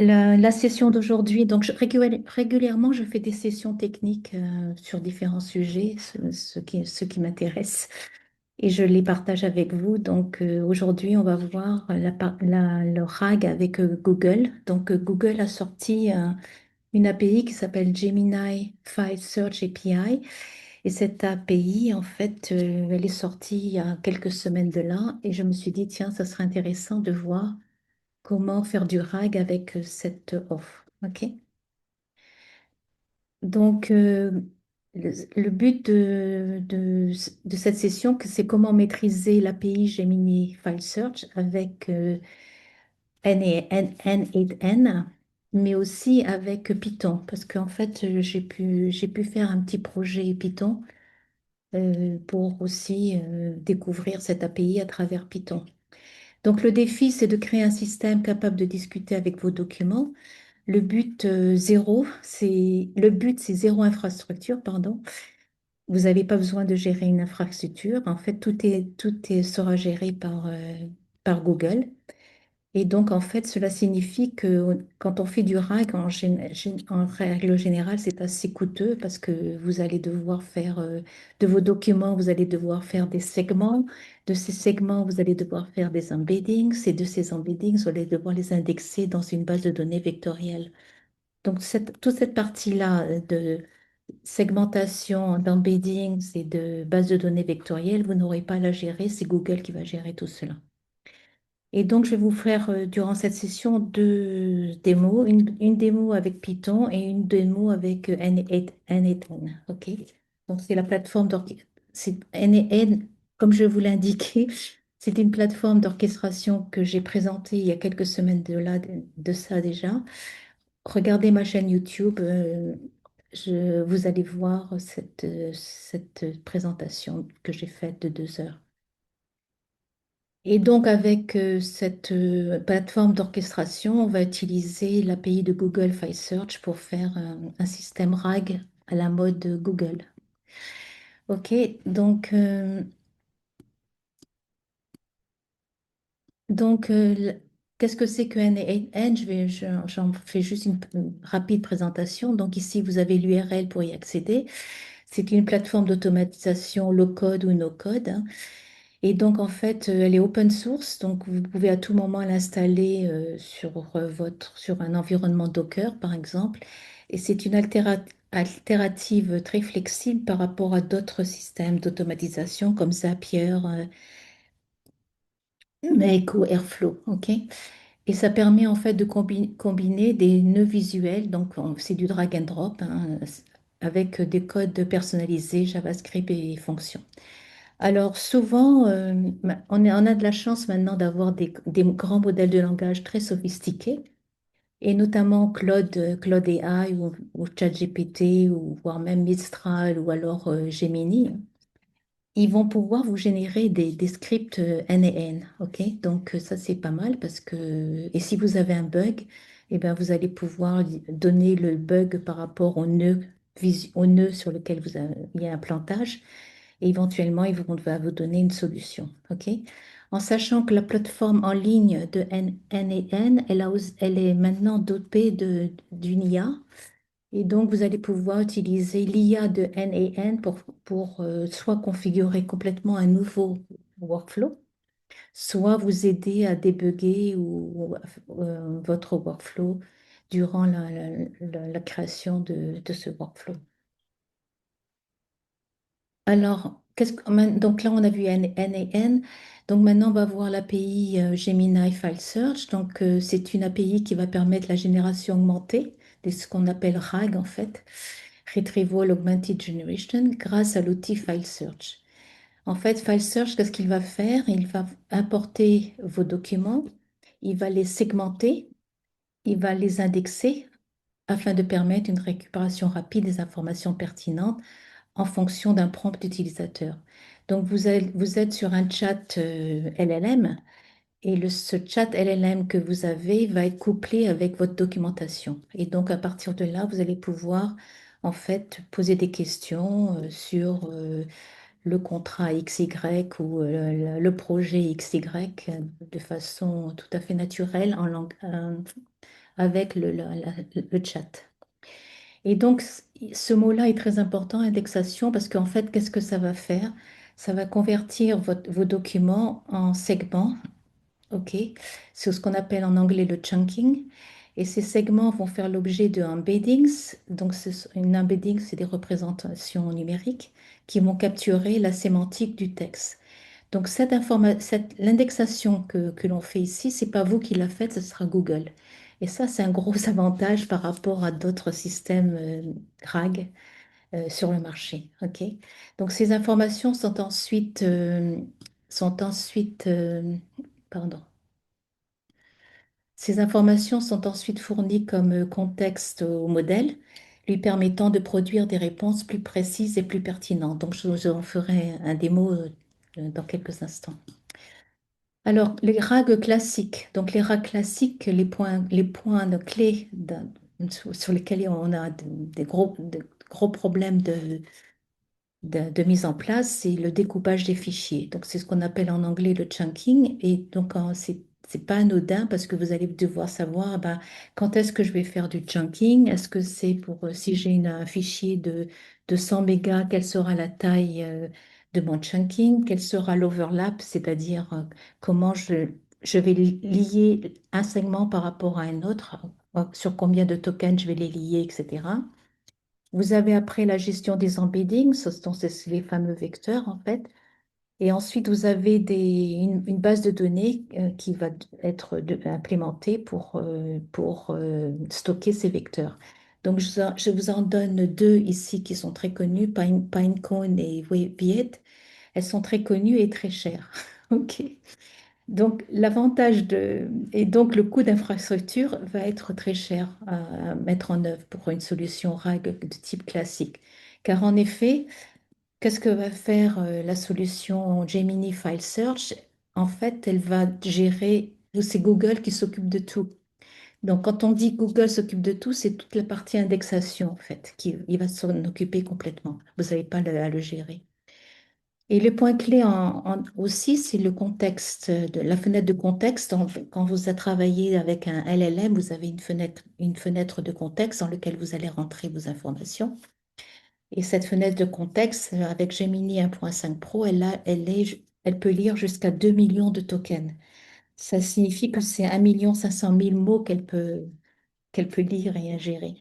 La session d'aujourd'hui, donc régulièrement, je fais des sessions techniques sur différents sujets, ce qui m'intéresse, et je les partage avec vous. Donc aujourd'hui, on va voir le RAG avec Google. Donc Google a sorti une API qui s'appelle Gemini File Search API. Et cette API, en fait, elle est sortie il y a quelques semaines de là, et je me suis dit, tiens, ça serait intéressant de voir comment faire du RAG avec cette offre. OK? Donc, le but de cette session, c'est comment maîtriser l'API Gemini File Search avec N8N, mais aussi avec Python, parce qu'en fait, j'ai pu faire un petit projet Python pour aussi découvrir cette API à travers Python. Donc, le défi, c'est de créer un système capable de discuter avec vos documents. Le but, c'est zéro infrastructure, pardon. Vous n'avez pas besoin de gérer une infrastructure. En fait, sera géré par Google. Et donc, en fait, cela signifie que quand on fait du RAG, en règle générale, c'est assez coûteux parce que vous allez devoir faire de vos documents, vous allez devoir faire des segments. De ces segments, vous allez devoir faire des embeddings. Et de ces embeddings, vous allez devoir les indexer dans une base de données vectorielle. Donc, toute cette partie-là de segmentation, d'embeddings et de base de données vectorielles, vous n'aurez pas à la gérer, c'est Google qui va gérer tout cela. Et donc, je vais vous faire durant cette session deux démos, une démo avec Python et une démo avec N8N. OK? Donc, c'est la plateforme c'est N8N, comme je vous l'ai indiqué, c'est une plateforme d'orchestration que j'ai présentée il y a quelques semaines de ça déjà. Regardez ma chaîne YouTube, vous allez voir cette présentation que j'ai faite de 2 heures. Et donc, avec cette plateforme d'orchestration, on va utiliser l'API de Google File Search pour faire un système RAG à la mode Google. OK, qu'est-ce que c'est que N8N? J'en fais juste une rapide présentation. Donc, ici, vous avez l'URL pour y accéder. C'est une plateforme d'automatisation low-code ou no-code, hein. Et donc, en fait, elle est open source, donc vous pouvez à tout moment l'installer sur un environnement Docker, par exemple. Et c'est une alternative très flexible par rapport à d'autres systèmes d'automatisation comme Zapier, Make ou Airflow. OK? Et ça permet en fait de combiner des nœuds visuels, donc c'est du drag and drop, hein, avec des codes personnalisés, JavaScript et fonctions. Alors souvent, on a de la chance maintenant d'avoir des grands modèles de langage très sophistiqués, et notamment Claude AI ou ChatGPT, ou voire même Mistral ou alors Gemini. Ils vont pouvoir vous générer des scripts N et N, ok? Donc ça c'est pas mal parce que, et si vous avez un bug, eh ben, vous allez pouvoir donner le bug par rapport au nœud sur lequel il y a un plantage, et éventuellement va vous donner une solution, ok? En sachant que la plateforme en ligne de N et N, elle est maintenant dotée d'une IA, et donc, vous allez pouvoir utiliser l'IA de N8N pour soit configurer complètement un nouveau workflow, soit vous aider à débugger votre workflow durant la création de ce workflow. Alors, donc là, on a vu N8N. Donc maintenant, on va voir l'API Gemini File Search. Donc, c'est une API qui va permettre la génération augmentée de ce qu'on appelle RAG en fait. Retrieval Augmented Generation, grâce à l'outil File Search. En fait, File Search, qu'est-ce qu'il va faire? Il va importer vos documents, il va les segmenter, il va les indexer afin de permettre une récupération rapide des informations pertinentes en fonction d'un prompt utilisateur. Donc, vous êtes sur un chat LLM, et ce chat LLM que vous avez va être couplé avec votre documentation. Et donc, à partir de là, vous allez pouvoir, en fait, poser des questions sur le contrat XY ou le projet XY de façon tout à fait naturelle, avec le chat. Et donc, ce mot-là est très important, indexation, parce qu'en fait, qu'est-ce que ça va faire? Ça va convertir vos documents en segments, OK? C'est ce qu'on appelle en anglais le chunking. Et ces segments vont faire l'objet de embeddings. Donc, une embedding, c'est des représentations numériques qui vont capturer la sémantique du texte. Donc, l'indexation que l'on fait ici, c'est pas vous qui la faites, ce sera Google. Et ça, c'est un gros avantage par rapport à d'autres systèmes RAG sur le marché. OK? Donc, ces informations sont ensuite pardon. Ces informations sont ensuite fournies comme contexte au modèle, lui permettant de produire des réponses plus précises et plus pertinentes. Donc, je vous en ferai un démo dans quelques instants. Alors, les RAG classiques. Donc, les RAG classiques, les points de clés sur lesquels on a des gros problèmes de mise en place, c'est le découpage des fichiers. Donc, c'est ce qu'on appelle en anglais le chunking. Et donc, c'est pas anodin parce que vous allez devoir savoir ben, quand est-ce que je vais faire du chunking. Est-ce que c'est pour, si j'ai un fichier de 100 mégas, quelle sera la taille de mon chunking? Quel sera l'overlap, c'est-à-dire comment je vais lier un segment par rapport à un autre, sur combien de tokens je vais les lier, etc. Vous avez après la gestion des embeddings, ce sont les fameux vecteurs en fait. Et ensuite, vous avez une base de données qui va être implémentée pour stocker ces vecteurs. Donc, je vous en donne deux ici qui sont très connus, Pinecone et Viet. Elles sont très connues et très chères. OK. Donc, et donc le coût d'infrastructure va être très cher à mettre en œuvre pour une solution RAG de type classique. Car en effet, qu'est-ce que va faire la solution Gemini File Search? En fait, elle va gérer, c'est Google qui s'occupe de tout. Donc, quand on dit Google s'occupe de tout, c'est toute la partie indexation, en fait, il va s'en occuper complètement. Vous n'avez pas à le gérer. Et le point clé aussi, c'est le contexte, la fenêtre de contexte. Quand vous avez travaillé avec un LLM, vous avez une fenêtre de contexte dans laquelle vous allez rentrer vos informations. Et cette fenêtre de contexte, avec Gemini 1.5 Pro, elle peut lire jusqu'à 2 millions de tokens. Ça signifie que c'est 1 500 000 mots qu'elle peut lire et ingérer.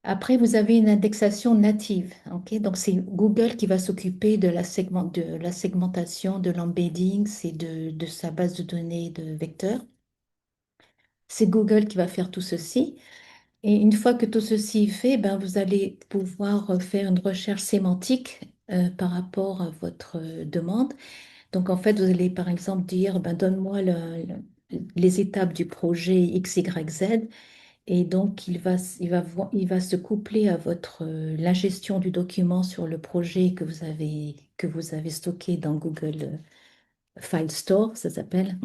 Après, vous avez une indexation native. Ok, donc, c'est Google qui va s'occuper de la segmentation, de l'embedding, c'est de sa base de données de vecteurs. C'est Google qui va faire tout ceci. Et une fois que tout ceci est fait, ben, vous allez pouvoir faire une recherche sémantique par rapport à votre demande. Donc, en fait, vous allez par exemple dire, ben, donne-moi les étapes du projet X, Y, Z. Et donc, il va se coupler à la gestion du document sur le projet que vous avez stocké dans Google File Store, ça s'appelle.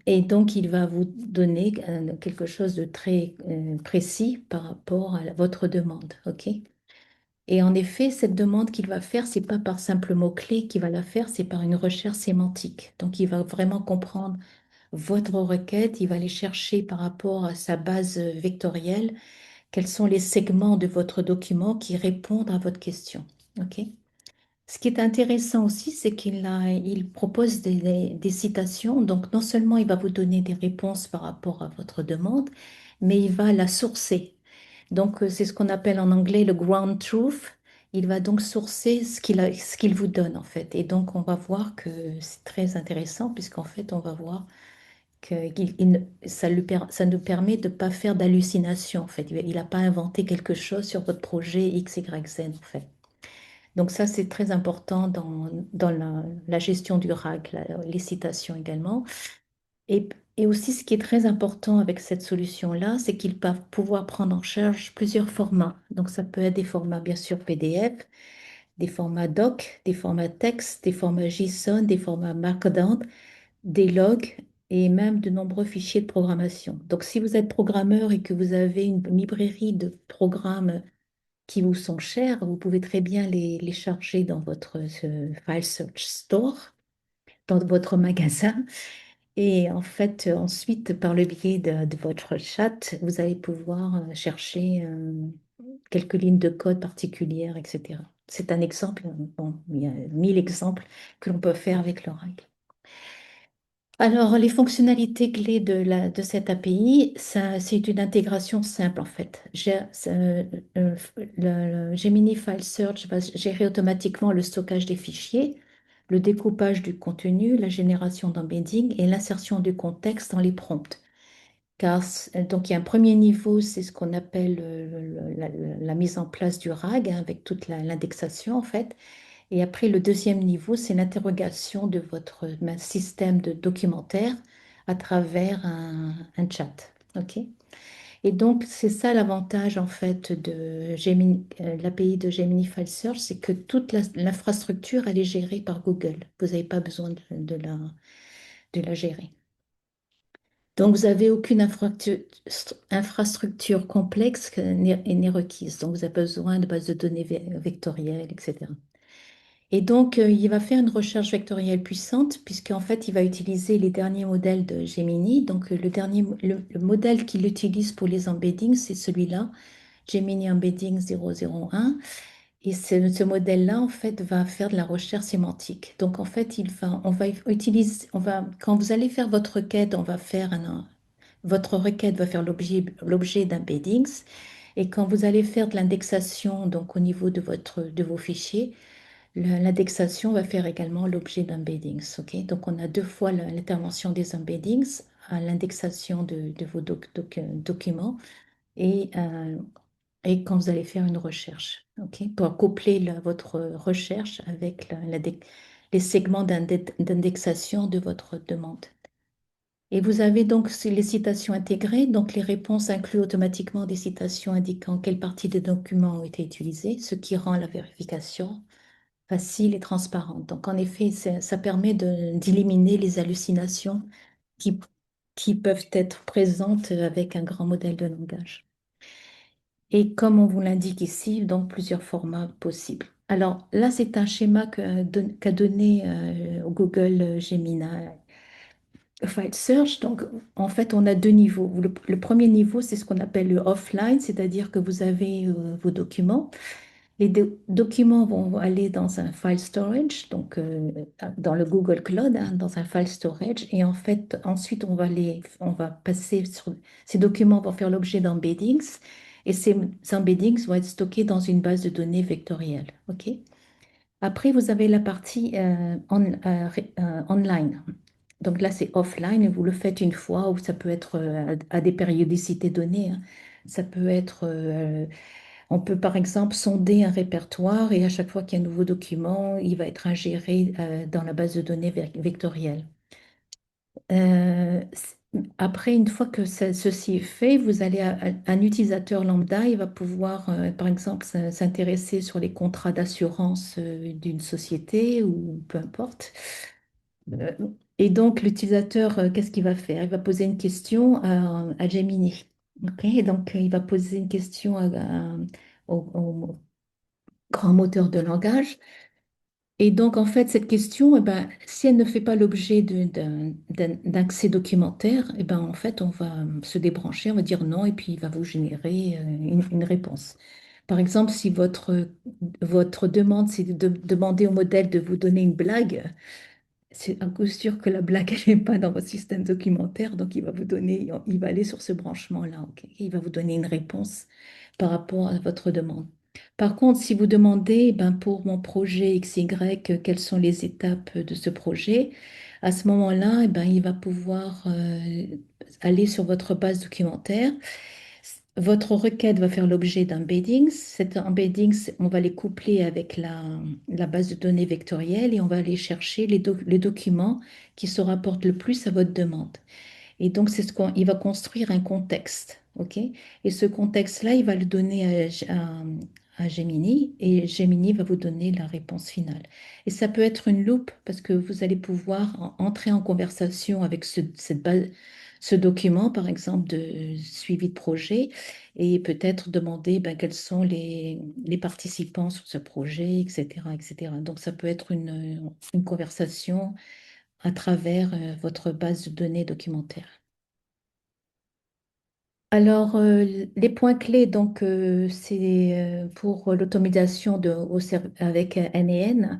Et donc, il va vous donner quelque chose de très précis par rapport à votre demande. OK? Et en effet, cette demande qu'il va faire, c'est pas par simple mot-clé qu'il va la faire, c'est par une recherche sémantique. Donc, il va vraiment comprendre votre requête, il va aller chercher par rapport à sa base vectorielle quels sont les segments de votre document qui répondent à votre question. OK? Ce qui est intéressant aussi, c'est il propose des citations. Donc, non seulement il va vous donner des réponses par rapport à votre demande, mais il va la sourcer. Donc, c'est ce qu'on appelle en anglais le ground truth. Il va donc sourcer ce qu'il vous donne, en fait. Et donc, on va voir que c'est très intéressant, puisqu'en fait, on va voir que ça nous permet de ne pas faire d'hallucination, en fait. Il n'a pas inventé quelque chose sur votre projet X, Y, Z, en fait. Donc ça, c'est très important dans la gestion du RAG, les citations également. Et, et aussi, ce qui est très important avec cette solution-là, c'est qu'il va pouvoir prendre en charge plusieurs formats. Donc ça peut être des formats, bien sûr, PDF, des formats doc, des formats texte, des formats JSON, des formats Markdown, des logs et même de nombreux fichiers de programmation. Donc si vous êtes programmeur et que vous avez une librairie de programmes qui vous sont chers, vous pouvez très bien les charger dans votre File Search Store, dans votre magasin. Et en fait, ensuite, par le biais de votre chat, vous allez pouvoir chercher quelques lignes de code particulières, etc. C'est un exemple. Bon, il y a 1000 exemples que l'on peut faire avec l'Oracle. Alors, les fonctionnalités clés de cette API, ça, c'est une intégration simple en fait. Le Gemini File Search va gérer automatiquement le stockage des fichiers, le découpage du contenu, la génération d'embedding et l'insertion du contexte dans les prompts. Donc, il y a un premier niveau, c'est ce qu'on appelle la mise en place du RAG, hein, avec toute l'indexation en fait. Et après, le deuxième niveau, c'est l'interrogation de votre système de documentaire à travers un chat. OK? Et donc, c'est ça l'avantage en fait de l'API de Gemini File Search, c'est que toute l'infrastructure, elle est gérée par Google. Vous n'avez pas besoin de la gérer. Donc, vous n'avez aucune infrastructure complexe n'est requise. Donc, vous avez besoin de bases de données vectorielles, etc. Et donc, il va faire une recherche vectorielle puissante, puisqu'en fait, il va utiliser les derniers modèles de Gemini. Donc, le modèle qu'il utilise pour les embeddings, c'est celui-là, Gemini Embedding 001. Et ce modèle-là, en fait, va faire de la recherche sémantique. Donc, en fait, on va utiliser, quand vous allez faire votre requête, votre requête va faire l'objet d'embeddings. Et quand vous allez faire de l'indexation, donc au niveau de vos fichiers, l'indexation va faire également l'objet d'embeddings. Ok. Donc, on a deux fois l'intervention des embeddings à l'indexation de vos documents et quand vous allez faire une recherche. Ok. Pour coupler votre recherche avec les segments d'indexation de votre demande. Et vous avez donc les citations intégrées. Donc, les réponses incluent automatiquement des citations indiquant quelle partie des documents ont été utilisées, ce qui rend la vérification facile et transparente. Donc, en effet, ça permet d'éliminer les hallucinations qui, qui peuvent être présentes avec un grand modèle de langage. Et comme on vous l'indique ici, donc plusieurs formats possibles. Alors là, c'est un schéma qu'a donné Google Gemini File Search. Donc, en fait, on a deux niveaux. Le premier niveau, c'est ce qu'on appelle le offline, c'est-à-dire que vous avez vos documents. Les documents vont aller dans un file storage, donc dans le Google Cloud, hein, dans un file storage. Et en fait, ensuite, on va passer sur ces documents vont faire l'objet d'embeddings. Et ces embeddings vont être stockés dans une base de données vectorielle. OK? Après, vous avez la partie online. Donc là, c'est offline et vous le faites une fois ou ça peut être à des périodicités données, hein. Ça peut être on peut par exemple sonder un répertoire et à chaque fois qu'il y a un nouveau document, il va être ingéré dans la base de données vectorielle. Après, une fois que ceci est fait, vous allez un utilisateur lambda, il va pouvoir, par exemple, s'intéresser sur les contrats d'assurance d'une société ou peu importe. Euh, et donc, l'utilisateur, qu'est-ce qu'il va faire? Il va poser une question à Gemini. OK. Et donc, il va poser une question au grand moteur de langage. Et donc, en fait, cette question, eh ben, si elle ne fait pas l'objet d'un accès documentaire, eh ben, en fait, on va se débrancher, on va dire non, et puis il va vous générer une réponse. Par exemple, si votre demande, c'est de demander au modèle de vous donner une blague, c'est un coup sûr que la blague, elle n'est pas dans votre système documentaire, donc il va aller sur ce branchement-là, ok. Il va vous donner une réponse par rapport à votre demande. Par contre, si vous demandez, ben, pour mon projet XY, quelles sont les étapes de ce projet, à ce moment-là, eh ben, il va pouvoir aller sur votre base documentaire. Votre requête va faire l'objet d'embeddings. Cet embeddings, on va les coupler avec la base de données vectorielle et on va aller chercher les documents qui se rapportent le plus à votre demande. Et donc, il va construire un contexte, OK? Et ce contexte-là, il va le donner à Gemini et Gemini va vous donner la réponse finale. Et ça peut être une loupe parce que vous allez pouvoir entrer en conversation avec ce document, par exemple, de suivi de projet et peut-être demander ben, quels sont les participants sur ce projet, etc., etc. Donc, ça peut être une conversation à travers votre base de données documentaire. Alors, les points clés, donc, c'est pour l'automatisation avec NEN.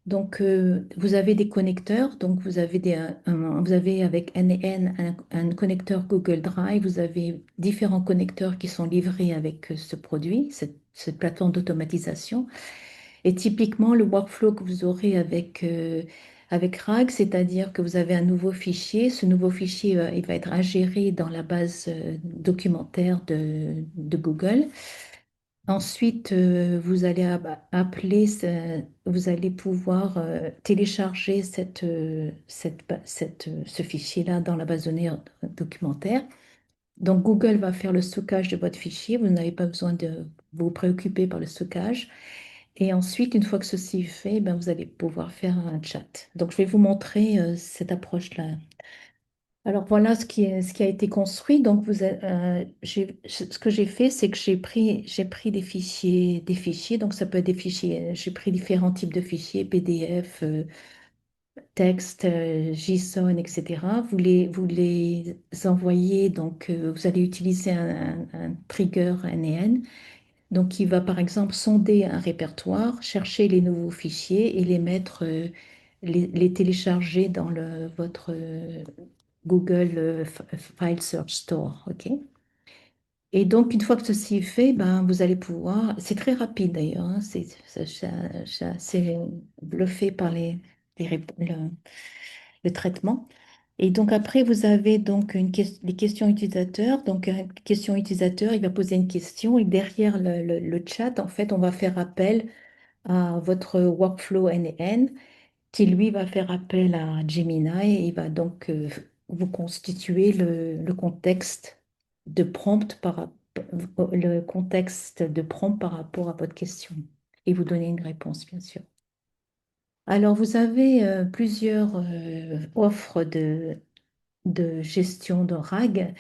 Donc, vous avez des connecteurs. Donc, vous avez, vous avez avec NEN un connecteur Google Drive. Vous avez différents connecteurs qui sont livrés avec ce produit, cette plateforme d'automatisation. Et typiquement, le workflow que vous aurez avec RAG, c'est-à-dire que vous avez un nouveau fichier. Ce nouveau fichier, il va être ingéré dans la base documentaire de Google. Ensuite, vous allez vous allez pouvoir télécharger ce fichier-là dans la base de données documentaire. Donc, Google va faire le stockage de votre fichier. Vous n'avez pas besoin de vous préoccuper par le stockage. Et ensuite, une fois que ceci est fait, ben, vous allez pouvoir faire un chat. Donc, je vais vous montrer cette approche-là. Alors, voilà ce qui a été construit. Donc, ce que j'ai fait, c'est que j'ai pris des fichiers. Donc, ça peut être des fichiers. J'ai pris différents types de fichiers, PDF, texte, JSON, etc. Vous les envoyez. Donc, vous allez utiliser un trigger NEN. Donc, il va par exemple sonder un répertoire, chercher les nouveaux fichiers et les mettre, les télécharger dans votre Google File Search Store. OK? Et donc, une fois que ceci est fait, ben, vous allez pouvoir, c'est très rapide d'ailleurs, hein, j'ai assez bluffé par le traitement. Et donc après, vous avez donc les questions utilisateurs. Donc, une question utilisateur, il va poser une question et derrière le chat, en fait, on va faire appel à votre workflow NN qui, lui, va faire appel à Gemini et il va donc vous constituer le contexte de prompt le contexte de prompt par rapport à votre question et vous donner une réponse, bien sûr. Alors, vous avez plusieurs offres de gestion de RAG.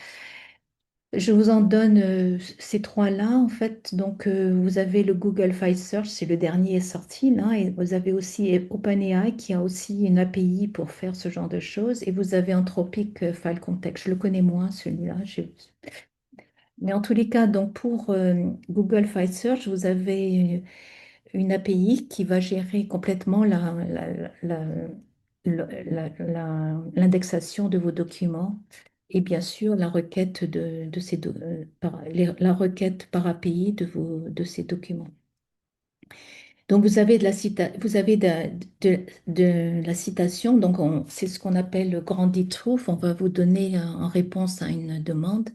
Je vous en donne ces trois-là, en fait. Donc, vous avez le Google File Search, c'est le dernier sorti, là. Et vous avez aussi OpenAI qui a aussi une API pour faire ce genre de choses. Et vous avez Anthropic File Context. Je le connais moins, celui-là. Mais en tous les cas, donc pour Google File Search, vous avez une API qui va gérer complètement l'indexation de vos documents et bien sûr la requête de la requête par API de ces documents. Donc vous avez de la citation, donc c'est ce qu'on appelle le grand truth. On va vous donner en réponse à une demande,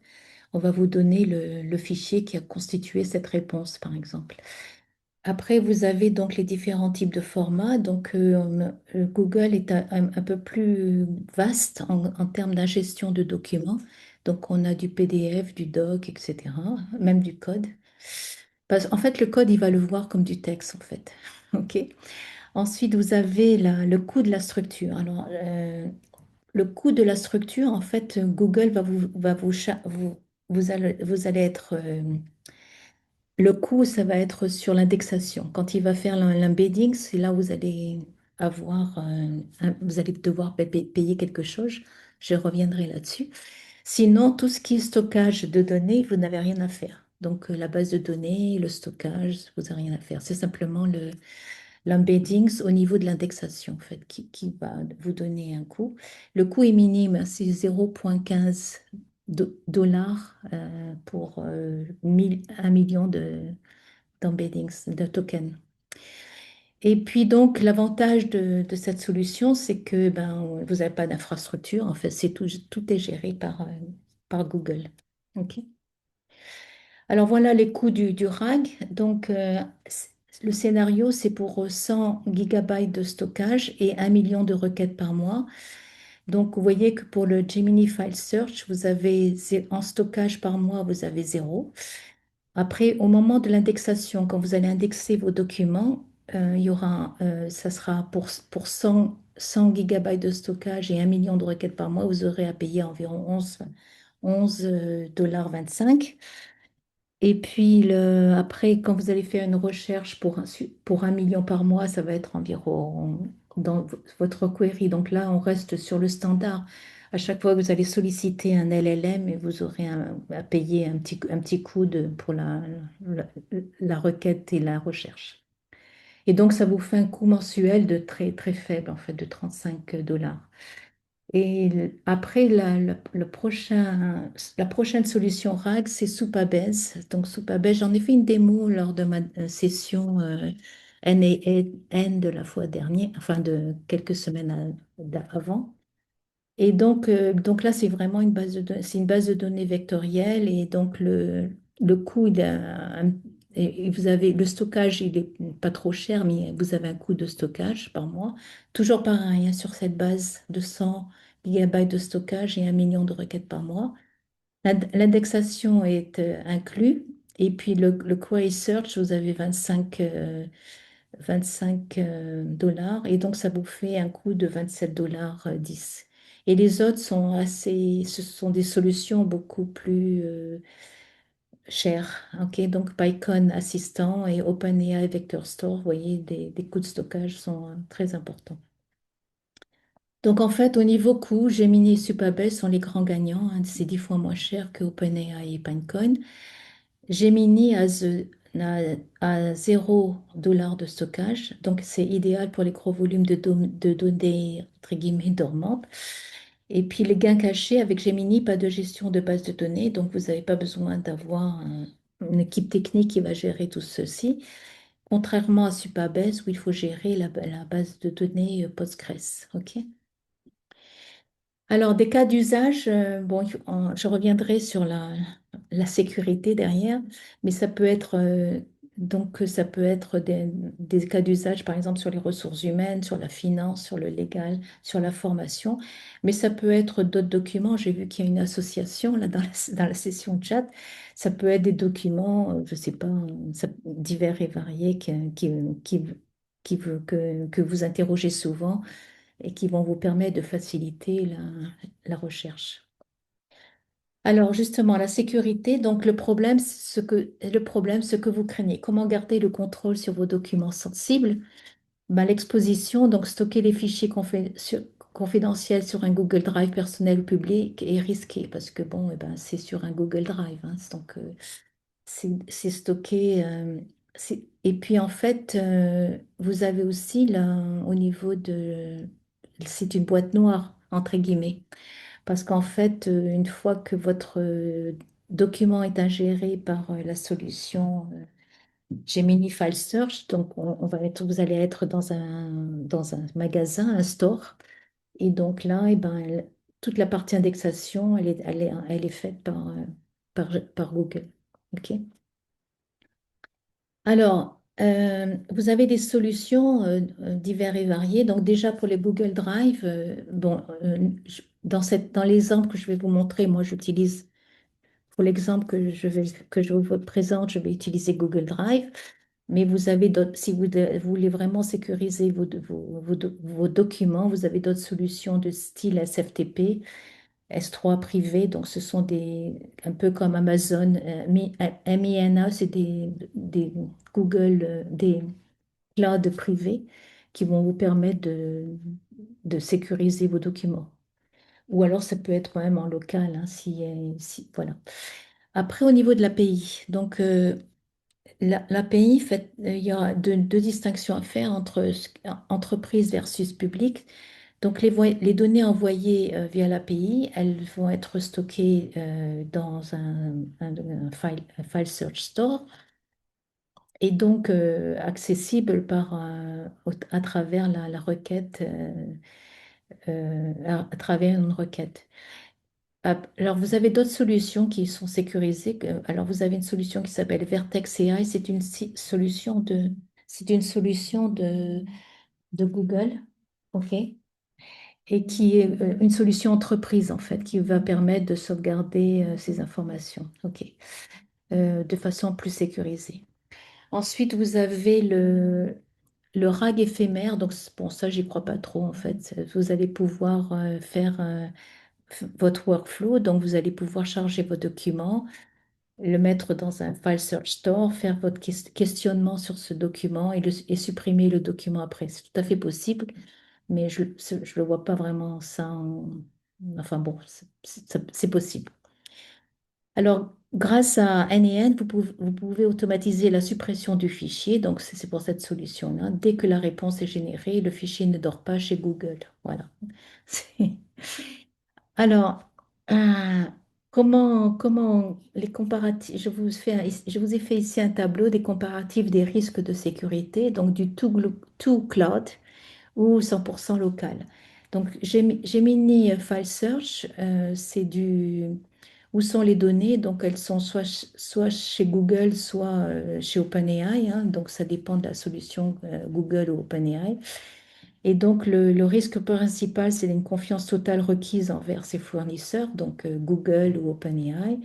on va vous donner le fichier qui a constitué cette réponse, par exemple. Après, vous avez donc les différents types de formats. Donc, Google est un peu plus vaste en termes d'ingestion de documents. Donc, on a du PDF, du doc, etc., même du code. En fait, le code, il va le voir comme du texte, en fait. OK? Ensuite, vous avez le coût de la structure. Alors, le coût de la structure, en fait, Google vous allez être le coût, ça va être sur l'indexation. Quand il va faire l'embedding, c'est là où vous allez avoir, vous allez devoir payer quelque chose. Je reviendrai là-dessus. Sinon, tout ce qui est stockage de données, vous n'avez rien à faire. Donc, la base de données, le stockage, vous n'avez rien à faire. C'est simplement l'embeddings au niveau de l'indexation, en fait, qui va vous donner un coût. Le coût est minime, c'est 0,15 dollars pour 1 million d'embeddings, de tokens. Et puis donc, l'avantage de cette solution, c'est que ben, vous n'avez pas d'infrastructure. En fait, tout est géré par Google. OK. Alors voilà les coûts du RAG. Donc, le scénario, c'est pour 100 gigabytes de stockage et 1 million de requêtes par mois. Donc, vous voyez que pour le Gemini File Search, en stockage par mois, vous avez zéro. Après, au moment de l'indexation, quand vous allez indexer vos documents, ça sera pour 100 gigabytes de stockage et 1 million de requêtes par mois, vous aurez à payer environ 11,25 $. Et puis après, quand vous allez faire une recherche pour 1 million par mois, ça va être environ votre query. Donc là, on reste sur le standard. À chaque fois que vous allez solliciter un LLM, et vous aurez à payer un petit coût pour la, la requête et la recherche. Et donc, ça vous fait un coût mensuel de très, très faible, en fait, de 35 $. Et après, la prochaine solution RAG, c'est Supabase. Donc, Supabase, j'en ai fait une démo lors de ma session N de la fois dernière, enfin de quelques semaines avant. Et donc là, c'est vraiment c'est une base de données vectorielle. Et donc, le coût, et vous avez le stockage, il est pas trop cher, mais vous avez un coût de stockage par mois. Toujours pareil, hein, sur cette base de 100 gigabytes de stockage et 1 million de requêtes par mois. L'indexation est inclus. Et puis le query search, vous avez 25 dollars. Et donc, ça vous fait un coût de 27 $ 10. Et les autres ce sont des solutions beaucoup plus chères. OK? Donc, PyCon Assistant et OpenAI Vector Store, vous voyez, des coûts de stockage sont très importants. Donc, en fait, au niveau coût, Gemini et Supabase sont les grands gagnants, hein. C'est 10 fois moins cher que OpenAI et PineCoin. Gemini a 0 $ de stockage, donc c'est idéal pour les gros volumes de données, entre guillemets, dormantes. Et puis les gains cachés avec Gemini, pas de gestion de base de données, donc vous n'avez pas besoin d'avoir une équipe technique qui va gérer tout ceci, contrairement à Supabase où il faut gérer la base de données Postgres. OK? Alors, des cas d'usage, bon, je reviendrai sur la sécurité derrière, mais ça peut être des cas d'usage, par exemple, sur les ressources humaines, sur la finance, sur le légal, sur la formation, mais ça peut être d'autres documents. J'ai vu qu'il y a une association là dans la session chat. Ça peut être des documents, je ne sais pas, divers et variés qui, que vous interrogez souvent et qui vont vous permettre de faciliter la recherche. Alors justement, la sécurité, donc le problème, ce que vous craignez, comment garder le contrôle sur vos documents sensibles? Ben, l'exposition, donc stocker les fichiers confidentiels sur un Google Drive personnel ou public est risqué parce que bon, eh ben, c'est sur un Google Drive, hein, donc c'est stocké. Et puis en fait, vous avez aussi là, au niveau c'est une boîte noire, entre guillemets. Parce qu'en fait, une fois que votre document est ingéré par la solution Gemini File Search, donc vous allez être dans un magasin, un store. Et donc là, eh ben, toute la partie indexation, elle est faite par Google. OK? Alors, vous avez des solutions diverses et variées. Donc déjà pour les Google Drive, bon, dans l'exemple que je vais vous montrer, moi j'utilise, pour l'exemple que je vous présente, je vais utiliser Google Drive. Mais vous avez d'autres, si vous voulez vraiment sécuriser vos documents, vous avez d'autres solutions de style SFTP, S3 privé. Donc ce sont un peu comme Amazon, MINA, c'est des Google, des clouds privés qui vont vous permettre de sécuriser vos documents. Ou alors ça peut être même en local, hein, voilà. Après, au niveau de l'API, donc l'API, il y a deux distinctions à faire entre entreprise versus public. Donc les données envoyées via l'API, elles vont être stockées dans un file search store et donc accessibles à travers la requête, à travers une requête. Alors, vous avez d'autres solutions qui sont sécurisées. Alors, vous avez une solution qui s'appelle Vertex AI. C'est une solution de Google, OK? Et qui est une solution entreprise, en fait, qui va permettre de sauvegarder ces informations, OK? De façon plus sécurisée. Ensuite, vous avez le RAG éphémère. Donc, bon, ça, j'y crois pas trop, en fait. Vous allez pouvoir faire votre workflow. Donc, vous allez pouvoir charger vos documents, le mettre dans un file search store, faire votre questionnement sur ce document et supprimer le document après. C'est tout à fait possible. mais je ne le vois pas vraiment ça. Enfin bon, c'est possible. Alors, grâce à NaN, vous pouvez automatiser la suppression du fichier. Donc, c'est pour cette solution-là. Dès que la réponse est générée, le fichier ne dort pas chez Google. Voilà. C'est- Alors, euh, comment les comparatifs, je vous ai fait ici un tableau des comparatifs des risques de sécurité, donc du to cloud ou 100% local. Donc, Gemini File Search, c'est où sont les données? Donc, elles sont soit chez Google, soit chez OpenAI, hein. Donc, ça dépend de la solution Google ou OpenAI. Et donc, le risque principal, c'est une confiance totale requise envers ses fournisseurs, donc Google ou OpenAI.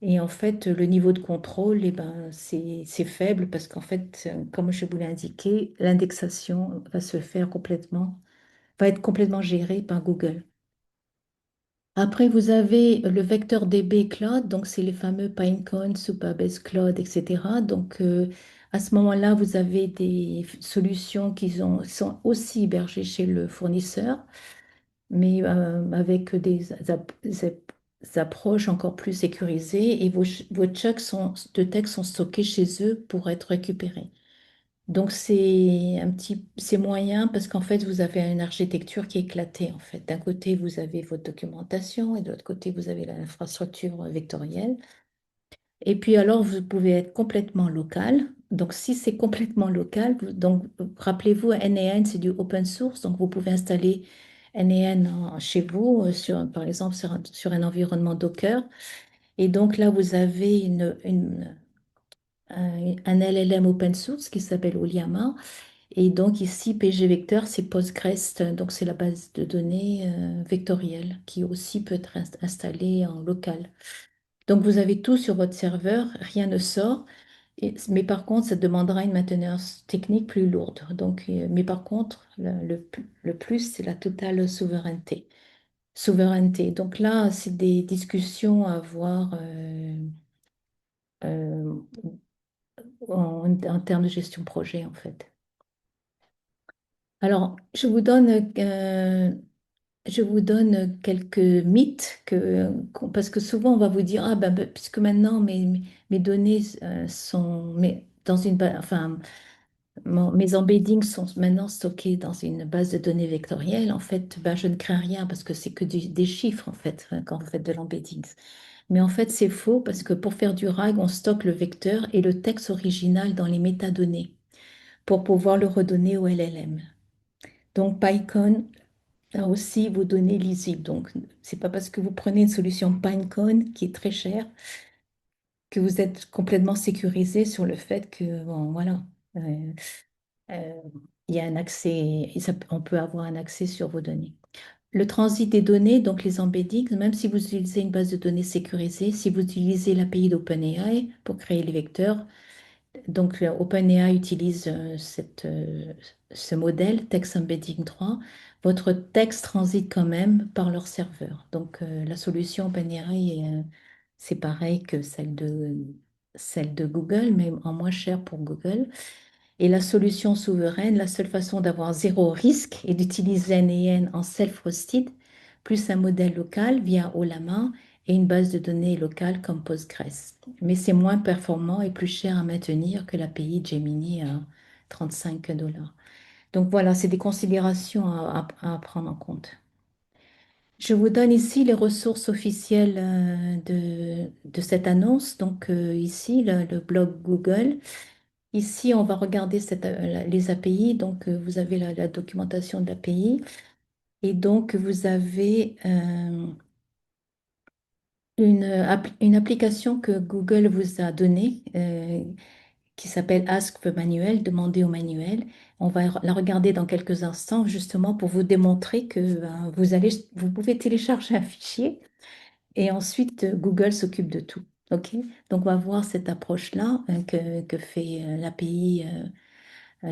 Et en fait, le niveau de contrôle, eh ben, c'est faible parce qu'en fait, comme je vous l'ai indiqué, l'indexation va être complètement gérée par Google. Après, vous avez le vecteur DB Cloud, donc c'est les fameux Pinecone, Supabase Cloud, etc. Donc, à ce moment-là, vous avez des solutions sont aussi hébergées chez le fournisseur, mais avec des approches encore plus sécurisées et vos chunks de texte sont stockés chez eux pour être récupérés. Donc c'est moyen parce qu'en fait vous avez une architecture qui est éclatée en fait. D'un côté vous avez votre documentation et de l'autre côté vous avez l'infrastructure vectorielle. Et puis alors vous pouvez être complètement local. Donc si c'est complètement local, donc rappelez-vous NaN c'est du open source donc vous pouvez installer NaN chez vous par exemple sur un environnement Docker. Et donc là vous avez un LLM open source qui s'appelle Oliama. Et donc ici, PG Vector, c'est Postgres, donc c'est la base de données vectorielle qui aussi peut être installée en local. Donc vous avez tout sur votre serveur, rien ne sort, mais par contre, ça demandera une maintenance technique plus lourde. Donc, mais par contre, le plus, c'est la totale souveraineté. Souveraineté. Donc là, c'est des discussions à avoir euh, en termes de gestion projet, en fait. Alors, je vous donne quelques mythes parce que souvent on va vous dire, ah ben, puisque maintenant mes données sont dans enfin, mes embeddings sont maintenant stockés dans une base de données vectorielle, en fait, ben, je ne crains rien parce que c'est que des chiffres en fait quand vous faites de l'embedding. Mais en fait, c'est faux parce que pour faire du RAG, on stocke le vecteur et le texte original dans les métadonnées pour pouvoir le redonner au LLM. Donc PyCon a aussi vos données lisibles. Donc, c'est pas parce que vous prenez une solution Pinecone qui est très chère que vous êtes complètement sécurisé sur le fait que, bon, voilà, euh, euh, il y a un accès, on peut avoir un accès sur vos données. Le transit des données, donc les embeddings, même si vous utilisez une base de données sécurisée, si vous utilisez l'API d'OpenAI pour créer les vecteurs, donc, OpenAI utilise ce modèle, Text Embedding 3. Votre texte transite quand même par leur serveur. Donc, la solution OpenAI, c'est pareil que celle de Google, mais en moins cher pour Google. Et la solution souveraine, la seule façon d'avoir zéro risque est d'utiliser NaN en self-hosted, plus un modèle local via Olama et une base de données locale comme Postgres. Mais c'est moins performant et plus cher à maintenir que l'API Gemini à 35 dollars. Donc voilà, c'est des considérations à prendre en compte. Je vous donne ici les ressources officielles de cette annonce. Donc ici, le blog Google. Ici, on va regarder les API. Donc, vous avez la documentation de l'API. Et donc, vous avez une application que Google vous a donnée qui s'appelle Ask the Manuel, demander au manuel. On va la regarder dans quelques instants justement pour vous démontrer que vous pouvez télécharger un fichier et ensuite Google s'occupe de tout. OK? Donc, on va voir cette approche-là que fait l'API.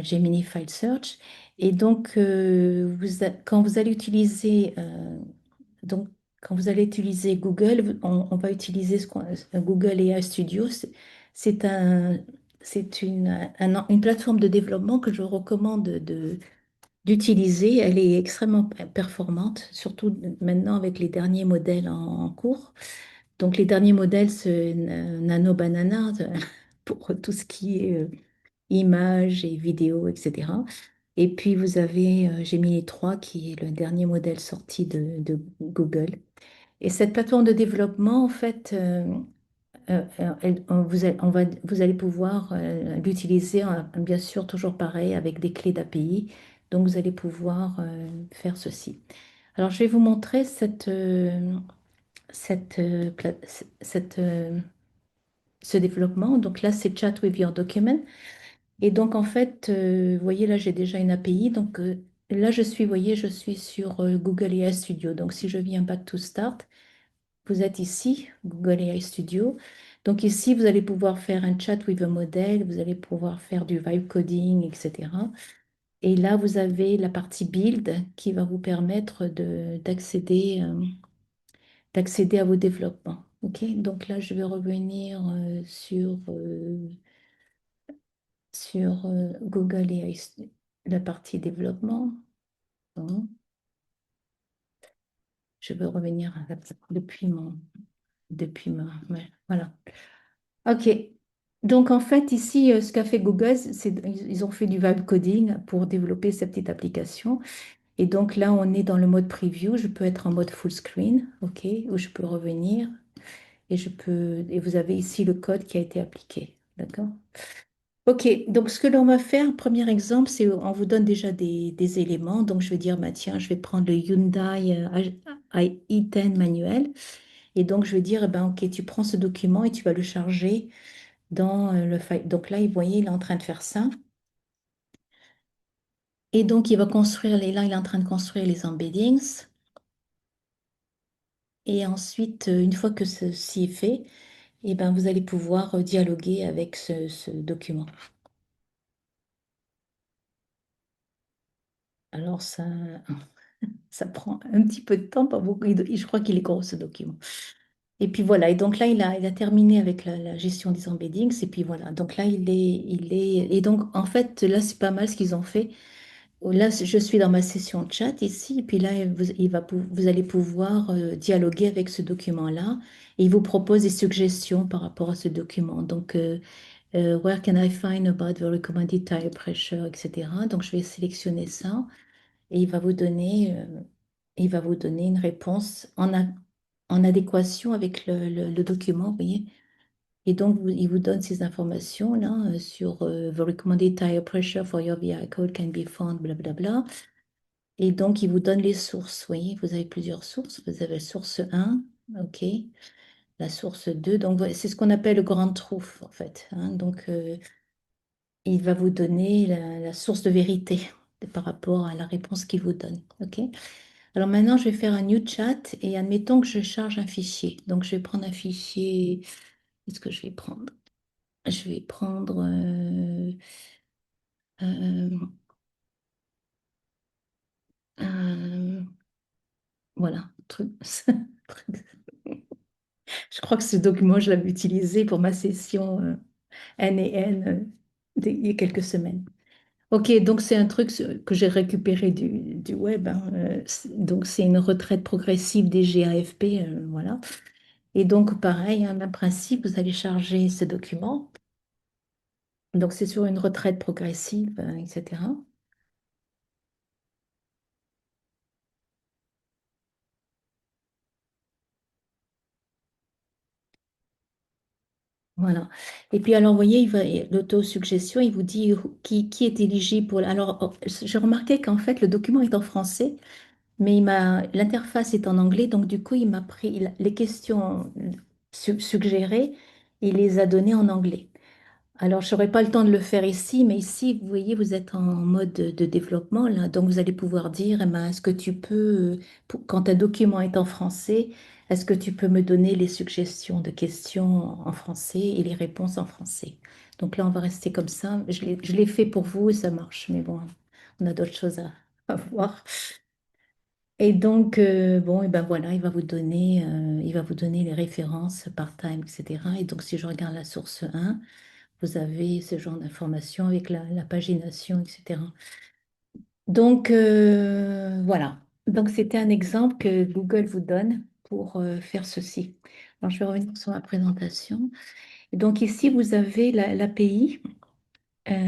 Gemini File Search. Et donc, quand vous allez utiliser, donc, quand vous allez utiliser Google, on va utiliser Google AI Studio. C'est c'est une plateforme de développement que je recommande d'utiliser. Elle est extrêmement performante, surtout maintenant avec les derniers modèles en cours. Donc les derniers modèles, c'est Nano Banana pour tout ce qui est images et vidéos, etc. Et puis vous avez Gemini 3 qui est le dernier modèle sorti de Google. Et cette plateforme de développement, en fait, vous allez pouvoir l'utiliser, bien sûr, toujours pareil, avec des clés d'API. Donc, vous allez pouvoir faire ceci. Alors, je vais vous montrer cette, ce développement. Donc là, c'est Chat with your document. Et donc, en fait, vous voyez, là, j'ai déjà une API. Donc, là, vous voyez, je suis sur Google AI Studio. Donc, si je viens Back to Start, vous êtes ici, Google AI Studio. Donc ici, vous allez pouvoir faire un chat with a modèle, vous allez pouvoir faire du vibe coding, etc. Et là, vous avez la partie build qui va vous permettre d'accéder à vos développements. OK? Donc là, je vais revenir sur Google AI, la partie développement. Bon, je vais revenir ouais, voilà. OK. Donc, en fait, ici, ce qu'a fait Google, ils ont fait du vibe coding pour développer cette petite application. Et donc, là, on est dans le mode preview. Je peux être en mode full screen, OK, où je peux revenir et vous avez ici le code qui a été appliqué. D'accord? OK. Donc, ce que l'on va faire, premier exemple, c'est on vous donne déjà des éléments. Donc, je vais dire, bah, tiens, je vais prendre le Hyundai i10 manuel. Et donc, je vais dire, eh ben, OK, tu prends ce document et tu vas le charger dans le file. Donc là, vous voyez, il est en train de faire ça. Et donc, il va construire là, il est en train de construire les embeddings. Et ensuite, une fois que ceci est fait, eh ben, vous allez pouvoir dialoguer avec ce document. Alors, ça prend un petit peu de temps, pas beaucoup. Je crois qu'il est gros, ce document. Et puis voilà, et donc là, il a terminé avec la gestion des embeddings. Et puis voilà, donc là, et donc, en fait, là, c'est pas mal ce qu'ils ont fait. Là, je suis dans ma session chat ici, et puis là, vous allez pouvoir dialoguer avec ce document-là, et il vous propose des suggestions par rapport à ce document. Donc, where can I find about the recommended tire pressure, etc. Donc, je vais sélectionner ça, et il va vous donner une réponse en adéquation avec le document, vous voyez. Et donc, il vous donne ces informations-là sur the recommended tire pressure for your vehicle can be found, blablabla. Et donc, il vous donne les sources. Vous voyez, vous avez plusieurs sources. Vous avez la source 1, OK, la source 2. Donc, c'est ce qu'on appelle le grand truth, en fait, hein. Donc, il va vous donner la source de vérité par rapport à la réponse qu'il vous donne. OK? Alors maintenant, je vais faire un new chat et admettons que je charge un fichier. Donc, je vais prendre un fichier. Qu'est-ce que je vais prendre? Je vais prendre euh, euh, voilà, truc. Je crois que ce document, je l'avais utilisé pour ma session N et N il y a quelques semaines. Ok, donc c'est un truc que j'ai récupéré du web, hein, donc c'est une retraite progressive des GAFP, voilà. Et donc pareil, hein, même principe, vous allez charger ce document. Donc c'est sur une retraite progressive, etc. Voilà. Et puis alors, vous voyez, l'autosuggestion, il vous dit qui est éligible pour. Alors, j'ai remarqué qu'en fait, le document est en français. Mais l'interface est en anglais, donc du coup, il m'a pris les questions suggérées, il les a données en anglais. Alors, je n'aurai pas le temps de le faire ici, mais ici, vous voyez, vous êtes en mode de développement, là, donc vous allez pouvoir dire, eh ben, est-ce que tu peux, quand un document est en français, est-ce que tu peux me donner les suggestions de questions en français et les réponses en français? Donc là, on va rester comme ça. Je l'ai fait pour vous et ça marche, mais bon, on a d'autres choses à voir. Et donc, bon, et ben voilà, il va vous donner les références part-time, etc. Et donc, si je regarde la source 1, vous avez ce genre d'informations avec la pagination, etc. Donc, voilà. Donc, c'était un exemple que Google vous donne pour faire ceci. Alors, je vais revenir sur ma présentation. Et donc, ici, vous avez l'API.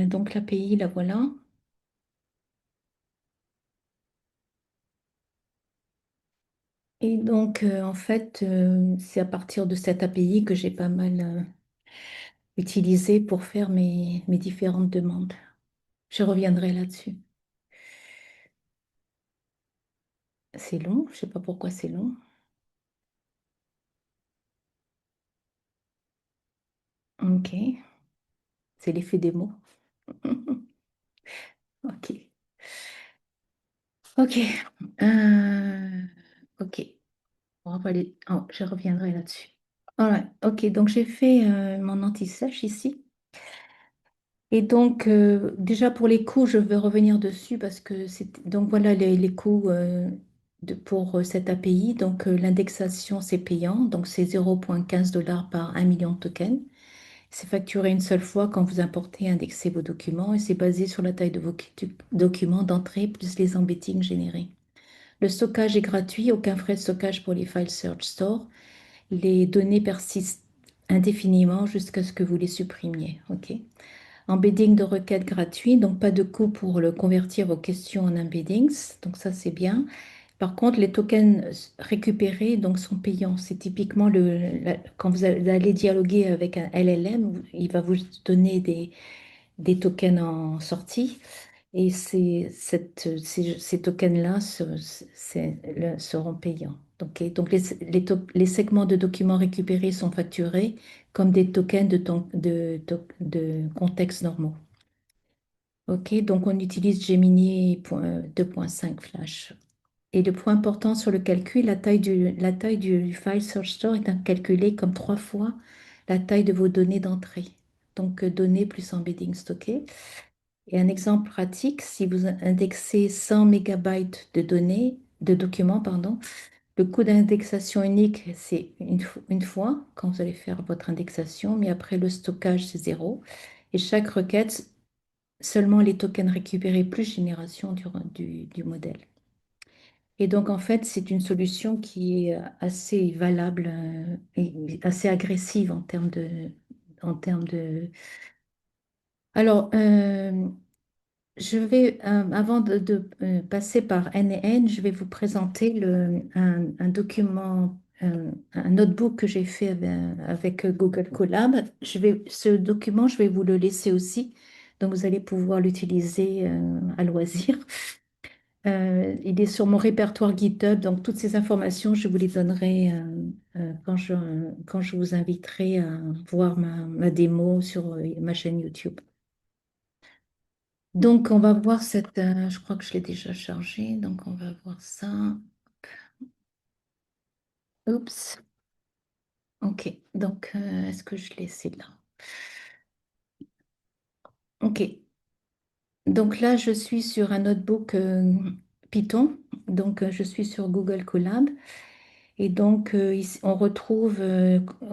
Donc, l'API, la voilà. Et donc, en fait, c'est à partir de cette API que j'ai pas mal utilisé pour faire mes différentes demandes. Je reviendrai là-dessus. C'est long, je sais pas pourquoi c'est long. Ok, c'est l'effet des mots. Ok, ok, Euh, ok. On va aller- oh, je reviendrai là-dessus. Alright, ok, donc j'ai fait mon anti-sèche ici. Et donc, déjà pour les coûts, je vais revenir dessus parce que c'est. Donc voilà les coûts pour cette API. Donc l'indexation, c'est payant. Donc c'est 0,15 $ par 1 million de tokens. C'est facturé une seule fois quand vous importez et indexez vos documents. Et c'est basé sur la taille de vos documents d'entrée plus les embeddings générés. Le stockage est gratuit, aucun frais de stockage pour les File Search Store. Les données persistent indéfiniment jusqu'à ce que vous les supprimiez. OK? Embedding de requêtes gratuit, donc pas de coût pour le convertir vos questions en embeddings. Donc ça, c'est bien. Par contre, les tokens récupérés donc, sont payants. C'est typiquement quand vous allez dialoguer avec un LLM, il va vous donner des tokens en sortie. Et ces tokens-là seront payants. Donc les segments de documents récupérés sont facturés comme des tokens de contexte normaux. Ok, donc on utilise Gemini 2.5 Flash. Et le point important sur le calcul, la taille du file Search Store est calculée comme 3 fois la taille de vos données d'entrée. Donc données plus embedding stocké. Et un exemple pratique, si vous indexez 100 mégabytes de données, de documents, pardon, le coût d'indexation unique, c'est une fois quand vous allez faire votre indexation, mais après le stockage, c'est zéro. Et chaque requête, seulement les tokens récupérés plus génération du modèle. Et donc, en fait, c'est une solution qui est assez valable et assez agressive en termes de. Alors, avant de passer par N et N, je vais vous présenter un document, un notebook que j'ai fait avec Google Colab. Ce document, je vais vous le laisser aussi, donc vous allez pouvoir l'utiliser à loisir. Il est sur mon répertoire GitHub, donc toutes ces informations, je vous les donnerai quand je vous inviterai à voir ma démo sur ma chaîne YouTube. Donc, on va voir je crois que je l'ai déjà chargé, donc on va voir ça. Oups. Ok, donc est-ce que je l'ai là? Ok, donc là, je suis sur un notebook Python, donc je suis sur Google Colab. Et donc, ici, on retrouve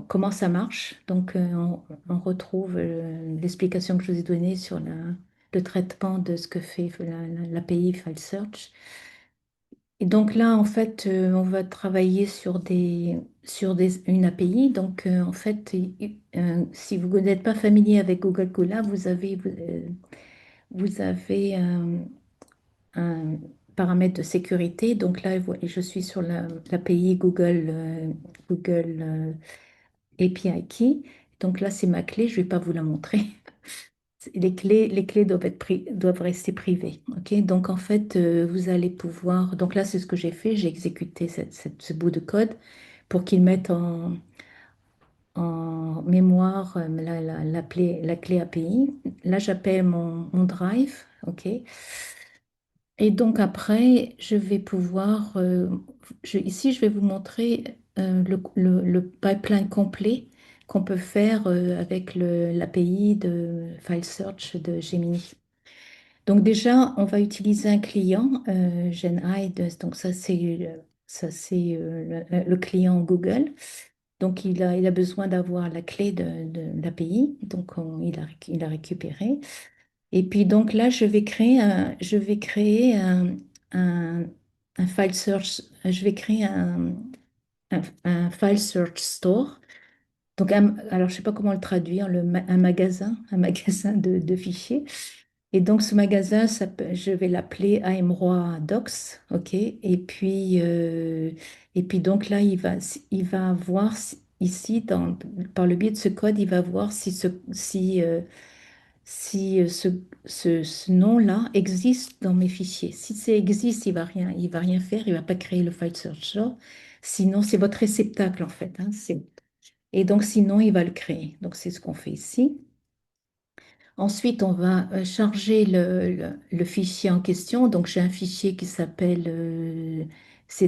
comment ça marche. Donc, on retrouve l'explication que je vous ai donnée sur le traitement de ce que fait l'API File Search. Et donc là, en fait, on va travailler une API. Donc, en fait, si vous n'êtes pas familier avec Google Colab, vous avez un paramètre de sécurité. Donc là, je suis sur l'API Google API Key. Donc là, c'est ma clé. Je ne vais pas vous la montrer. Les clés doivent rester privées. OK? Donc, en fait, vous allez pouvoir. Donc, là, c'est ce que j'ai fait. J'ai exécuté ce bout de code pour qu'il mette en mémoire la clé API. Là, j'appelle mon drive. OK? Et donc, après, je vais pouvoir. Ici, je vais vous montrer le pipeline complet qu'on peut faire avec l'API de File Search de Gemini. Donc déjà, on va utiliser un client, GenHide. Donc ça c'est le client Google. Donc il a besoin d'avoir la clé de l'API. Donc il a récupéré. Et puis donc là, un, un file search, je vais créer un file search store. Donc, alors je ne sais pas comment le traduire, un magasin de fichiers. Et donc, ce magasin, je vais l'appeler AMROI Docs, OK? Et puis donc là, il va voir ici, par le biais de ce code, il va voir si ce nom-là existe dans mes fichiers. Si ça existe, il va rien faire, il va pas créer le file searcher. Sinon, c'est votre réceptacle en fait, hein, et donc, sinon, il va le créer. Donc, c'est ce qu'on fait ici. Ensuite, on va charger le fichier en question. Donc, j'ai un fichier qui s'appelle,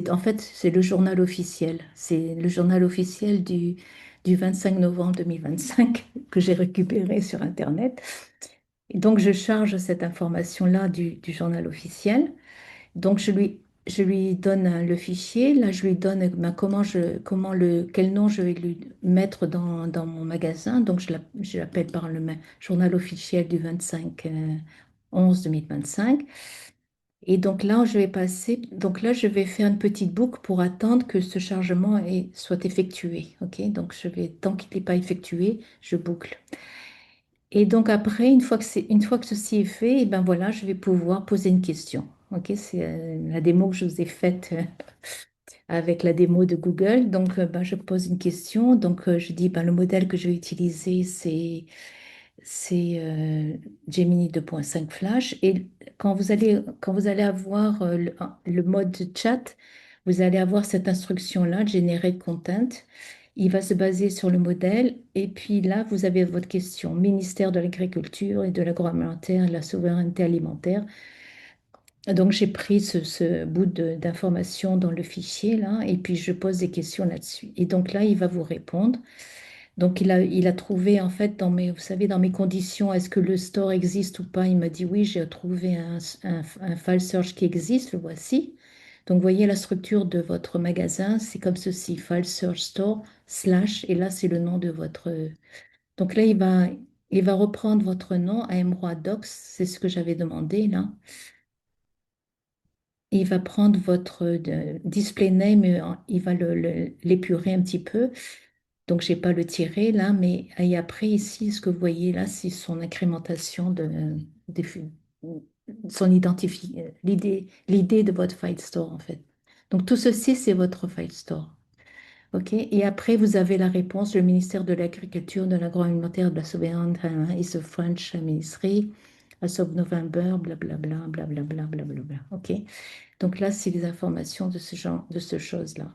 en fait, c'est le journal officiel. C'est le journal officiel du 25 novembre 2025 que j'ai récupéré sur Internet. Et donc, je charge cette information-là du journal officiel. Donc, je lui donne le fichier. Là, je lui donne quel nom je vais lui mettre dans mon magasin. Donc, je l'appelle par journal officiel du 25 11 2025. Et donc là, donc là, je vais faire une petite boucle pour attendre que ce chargement soit effectué. OK? Donc, tant qu'il n'est pas effectué, je boucle. Et donc après, une fois que ceci est fait, et ben voilà, je vais pouvoir poser une question. Ok, c'est la démo que je vous ai faite avec la démo de Google. Donc, ben, je pose une question. Donc, je dis, ben, le modèle que je vais utiliser, c'est Gemini 2.5 Flash. Et quand vous allez avoir le mode chat, vous allez avoir cette instruction-là, Generate Content. Il va se baser sur le modèle. Et puis là, vous avez votre question, ministère de l'Agriculture et de l'Agroalimentaire et de la Souveraineté alimentaire. Donc, j'ai pris ce bout d'information dans le fichier là, et puis je pose des questions là-dessus. Et donc là, il va vous répondre. Donc, il a trouvé, en fait, vous savez, dans mes conditions, est-ce que le store existe ou pas? Il m'a dit oui, j'ai trouvé un file search qui existe, le voici. Donc, vous voyez la structure de votre magasin, c'est comme ceci, file search store, slash, et là, c'est le nom de votre. Donc là, il va reprendre votre nom, AMROI Docs, c'est ce que j'avais demandé là. Il va prendre votre display name, il va l'épurer un petit peu. Donc, je n'ai pas le tiré là, mais et après, ici, ce que vous voyez là, c'est son incrémentation des fu- son l'idée de votre file store, en fait. Donc, tout ceci, c'est votre file store. OK? Et après, vous avez la réponse, le ministère de l'Agriculture, de l'Agroalimentaire, de la Souveraineté is a French Ministry, as of November, blablabla, blablabla, blablabla. OK? Donc là, c'est les informations de ce genre, de ce chose-là.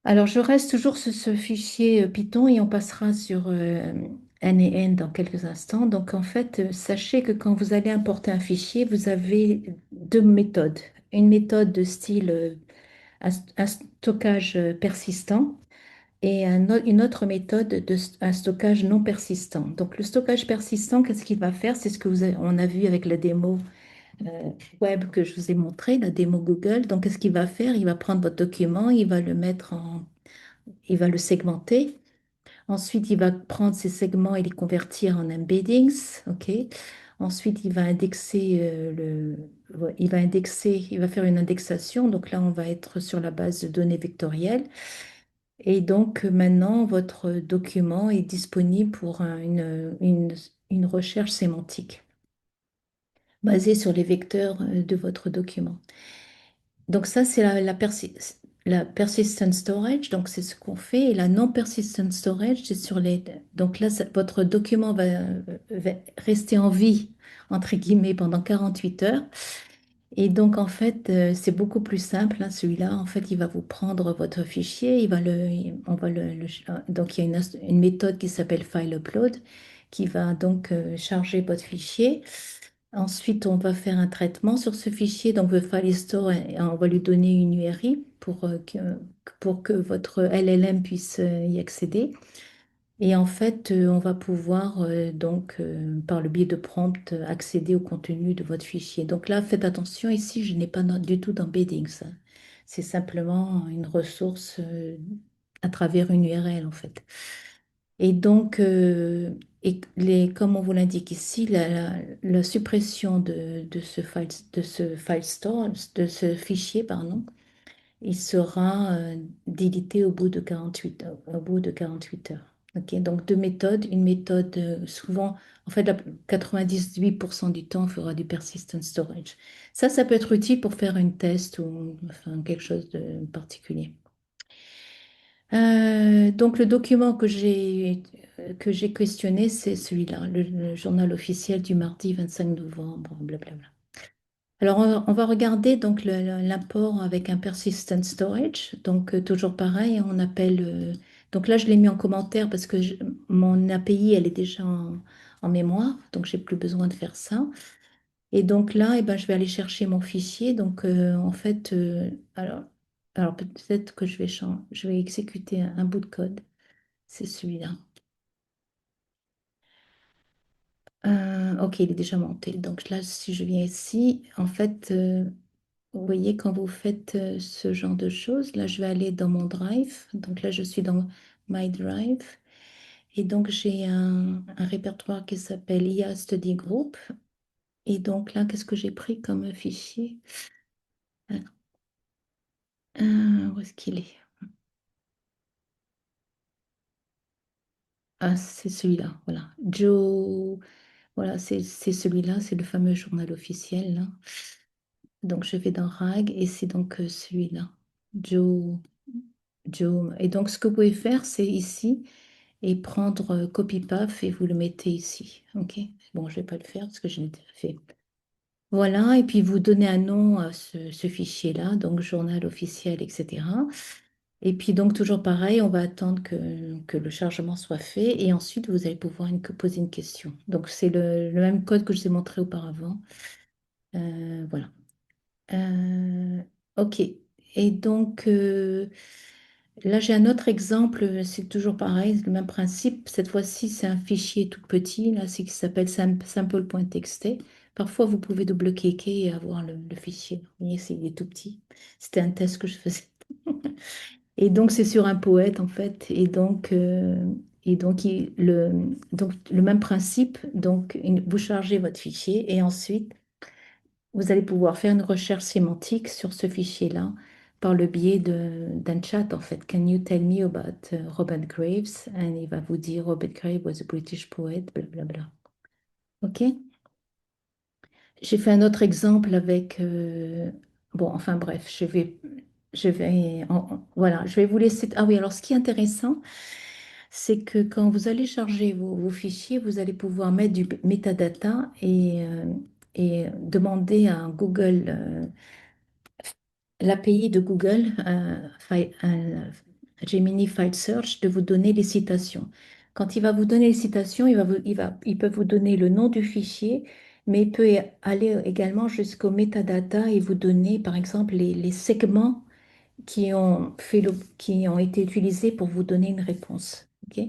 Alors, je reste toujours sur ce fichier Python et on passera sur N et N dans quelques instants. Donc, en fait, sachez que quand vous allez importer un fichier, vous avez deux méthodes. Une méthode de style un stockage persistant et une autre méthode un stockage non persistant. Donc, le stockage persistant, qu'est-ce qu'il va faire? C'est ce que on a vu avec la démo web que je vous ai montré, la démo Google. Donc, qu'est-ce qu'il va faire? Il va prendre votre document, il va le segmenter. Ensuite, il va prendre ces segments et les convertir en embeddings. OK? Ensuite, il va faire une indexation. Donc là, on va être sur la base de données vectorielles. Et donc, maintenant, votre document est disponible pour une recherche sémantique basée sur les vecteurs de votre document. Donc ça, c'est la persistent storage, donc c'est ce qu'on fait. Et la non-persistent storage, c'est sur les. Donc là, votre document va rester en vie, entre guillemets, pendant 48 heures. Et donc, en fait, c'est beaucoup plus simple, hein, celui-là. En fait, il va vous prendre votre fichier, on va donc il y a une méthode qui s'appelle file upload qui va donc charger votre fichier. Ensuite, on va faire un traitement sur ce fichier, donc le file store, et on va lui donner une URI pour que votre LLM puisse y accéder. Et en fait, on va pouvoir par le biais de prompt, accéder au contenu de votre fichier. Donc là, faites attention, ici, je n'ai pas du tout d'embeddings, hein. C'est simplement une ressource à travers une URL, en fait. Et donc, Et comme on vous l'indique ici, la suppression de ce file store, de ce fichier, pardon, il sera délité au bout de 48 heures. Ok, donc deux méthodes. Une méthode, souvent, en fait, 98% du temps, on fera du persistent storage. Ça peut être utile pour faire une test ou enfin, quelque chose de particulier. Donc le document que j'ai questionné, c'est celui-là, le journal officiel du mardi 25 novembre, blablabla. Alors on va regarder donc l'import avec un persistent storage. Donc toujours pareil, on appelle. Donc là je l'ai mis en commentaire parce que mon API elle est déjà en mémoire, donc j'ai plus besoin de faire ça. Et donc là, eh ben, je vais aller chercher mon fichier. Donc en fait, alors peut-être que je vais exécuter un bout de code. C'est celui-là. Ok, il est déjà monté. Donc là, si je viens ici, en fait, vous voyez, quand vous faites ce genre de choses, là, je vais aller dans mon Drive. Donc là, je suis dans My Drive. Et donc, j'ai un répertoire qui s'appelle IA Study Group. Et donc là, qu'est-ce que j'ai pris comme fichier? Ah, où est-ce qu'il est? Ah, c'est celui-là, voilà. Joe, voilà, c'est celui-là, c'est le fameux journal officiel, là. Donc, je vais dans RAG et c'est donc celui-là. Joe, Joe. Et donc, ce que vous pouvez faire, c'est ici et prendre copy-path et vous le mettez ici. OK? Bon, je ne vais pas le faire parce que je l'ai déjà fait. Voilà, et puis vous donnez un nom à ce fichier-là, donc journal officiel, etc. Et puis donc toujours pareil, on va attendre que le chargement soit fait et ensuite vous allez pouvoir poser une question. Donc c'est le même code que je vous ai montré auparavant. Voilà. Euh, ok. Et donc, là, j'ai un autre exemple. C'est toujours pareil, le même principe. Cette fois-ci, c'est un fichier tout petit, là, c'est qui s'appelle sample.txt. Parfois, vous pouvez double-cliquer et avoir le fichier. Vous voyez, il est tout petit. C'était un test que je faisais. Et donc, c'est sur un poète, en fait. Donc, le même principe. Donc, vous chargez votre fichier et ensuite, vous allez pouvoir faire une recherche sémantique sur ce fichier-là par le biais d'un chat, en fait. Can you tell me about Robert Graves? And il va vous dire Robert Graves was a British poet, blablabla. OK? J'ai fait un autre exemple avec... bon, enfin bref, voilà, je vais vous laisser... Ah oui, alors ce qui est intéressant, c'est que quand vous allez charger vos fichiers, vous allez pouvoir mettre du metadata et demander à Google... l'API de Google, Gemini File Search, de vous donner les citations. Quand il va vous donner les citations, il peut vous donner le nom du fichier, mais il peut aller également jusqu'au metadata et vous donner, par exemple, les segments qui ont été utilisés pour vous donner une réponse. Ok.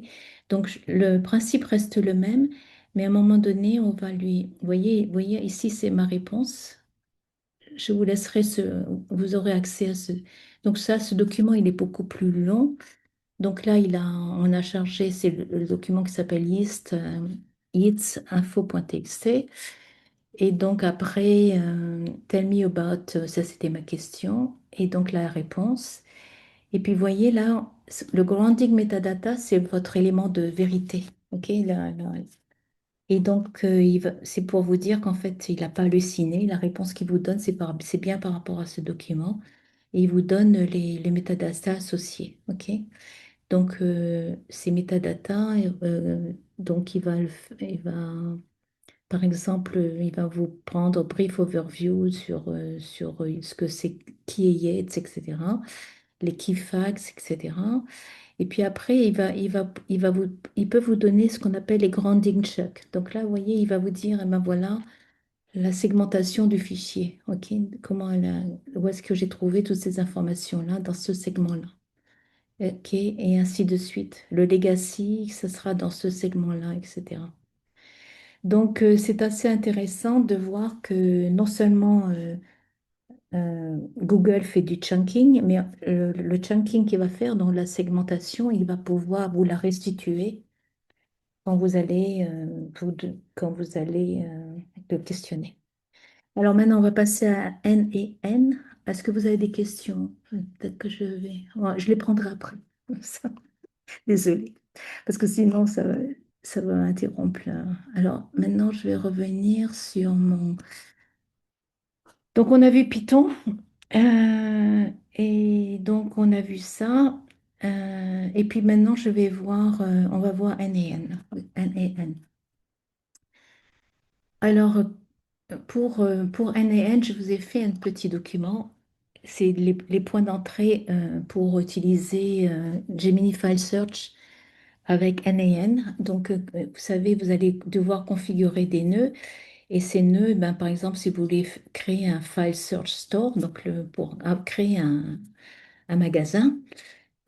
Donc, le principe reste le même, mais à un moment donné, on va lui... vous voyez, ici, c'est ma réponse. Je vous laisserai vous aurez accès à ce. Donc ça, ce document, il est beaucoup plus long. Donc là, on a chargé, c'est le document qui s'appelle info.txt. Et donc après, tell me about, ça c'était ma question. Et donc la réponse. Et puis vous voyez là, le grounding metadata, c'est votre élément de vérité. OK? Et donc, c'est pour vous dire qu'en fait, il n'a pas halluciné. La réponse qu'il vous donne, c'est bien par rapport à ce document. Et il vous donne les métadatas associés. OK? Donc, ces métadatas, donc il va, par exemple, il va vous prendre brief overview sur ce que c'est, qui est Yates, etc. Les key facts, etc. Et puis après, il peut vous donner ce qu'on appelle les grounding checks. Donc là, vous voyez, il va vous dire, eh ben voilà, la segmentation du fichier. OK? Où est-ce que j'ai trouvé toutes ces informations-là dans ce segment-là? OK? Et ainsi de suite. Le legacy, ce sera dans ce segment-là, etc. Donc, c'est assez intéressant de voir que non seulement Google fait du chunking, mais le chunking qu'il va faire dans la segmentation, il va pouvoir vous la restituer quand vous allez le questionner. Alors maintenant, on va passer à N et N. Est-ce que vous avez des questions? Peut-être que je vais... Ouais, je les prendrai après. Ça, désolée. Parce que sinon, ça va interrompre là. Alors maintenant, je vais revenir sur mon... Donc, on a vu Python. Et donc, on a vu ça. Et puis maintenant, je vais voir... on va voir N et N. N et N. Alors, pour N et N, je vous ai fait un petit document. C'est les points d'entrée pour utiliser Gemini File Search avec N et N. Donc, vous savez, vous allez devoir configurer des nœuds. Et ces nœuds, ben, par exemple, si vous voulez créer un File Search Store, donc pour créer un magasin,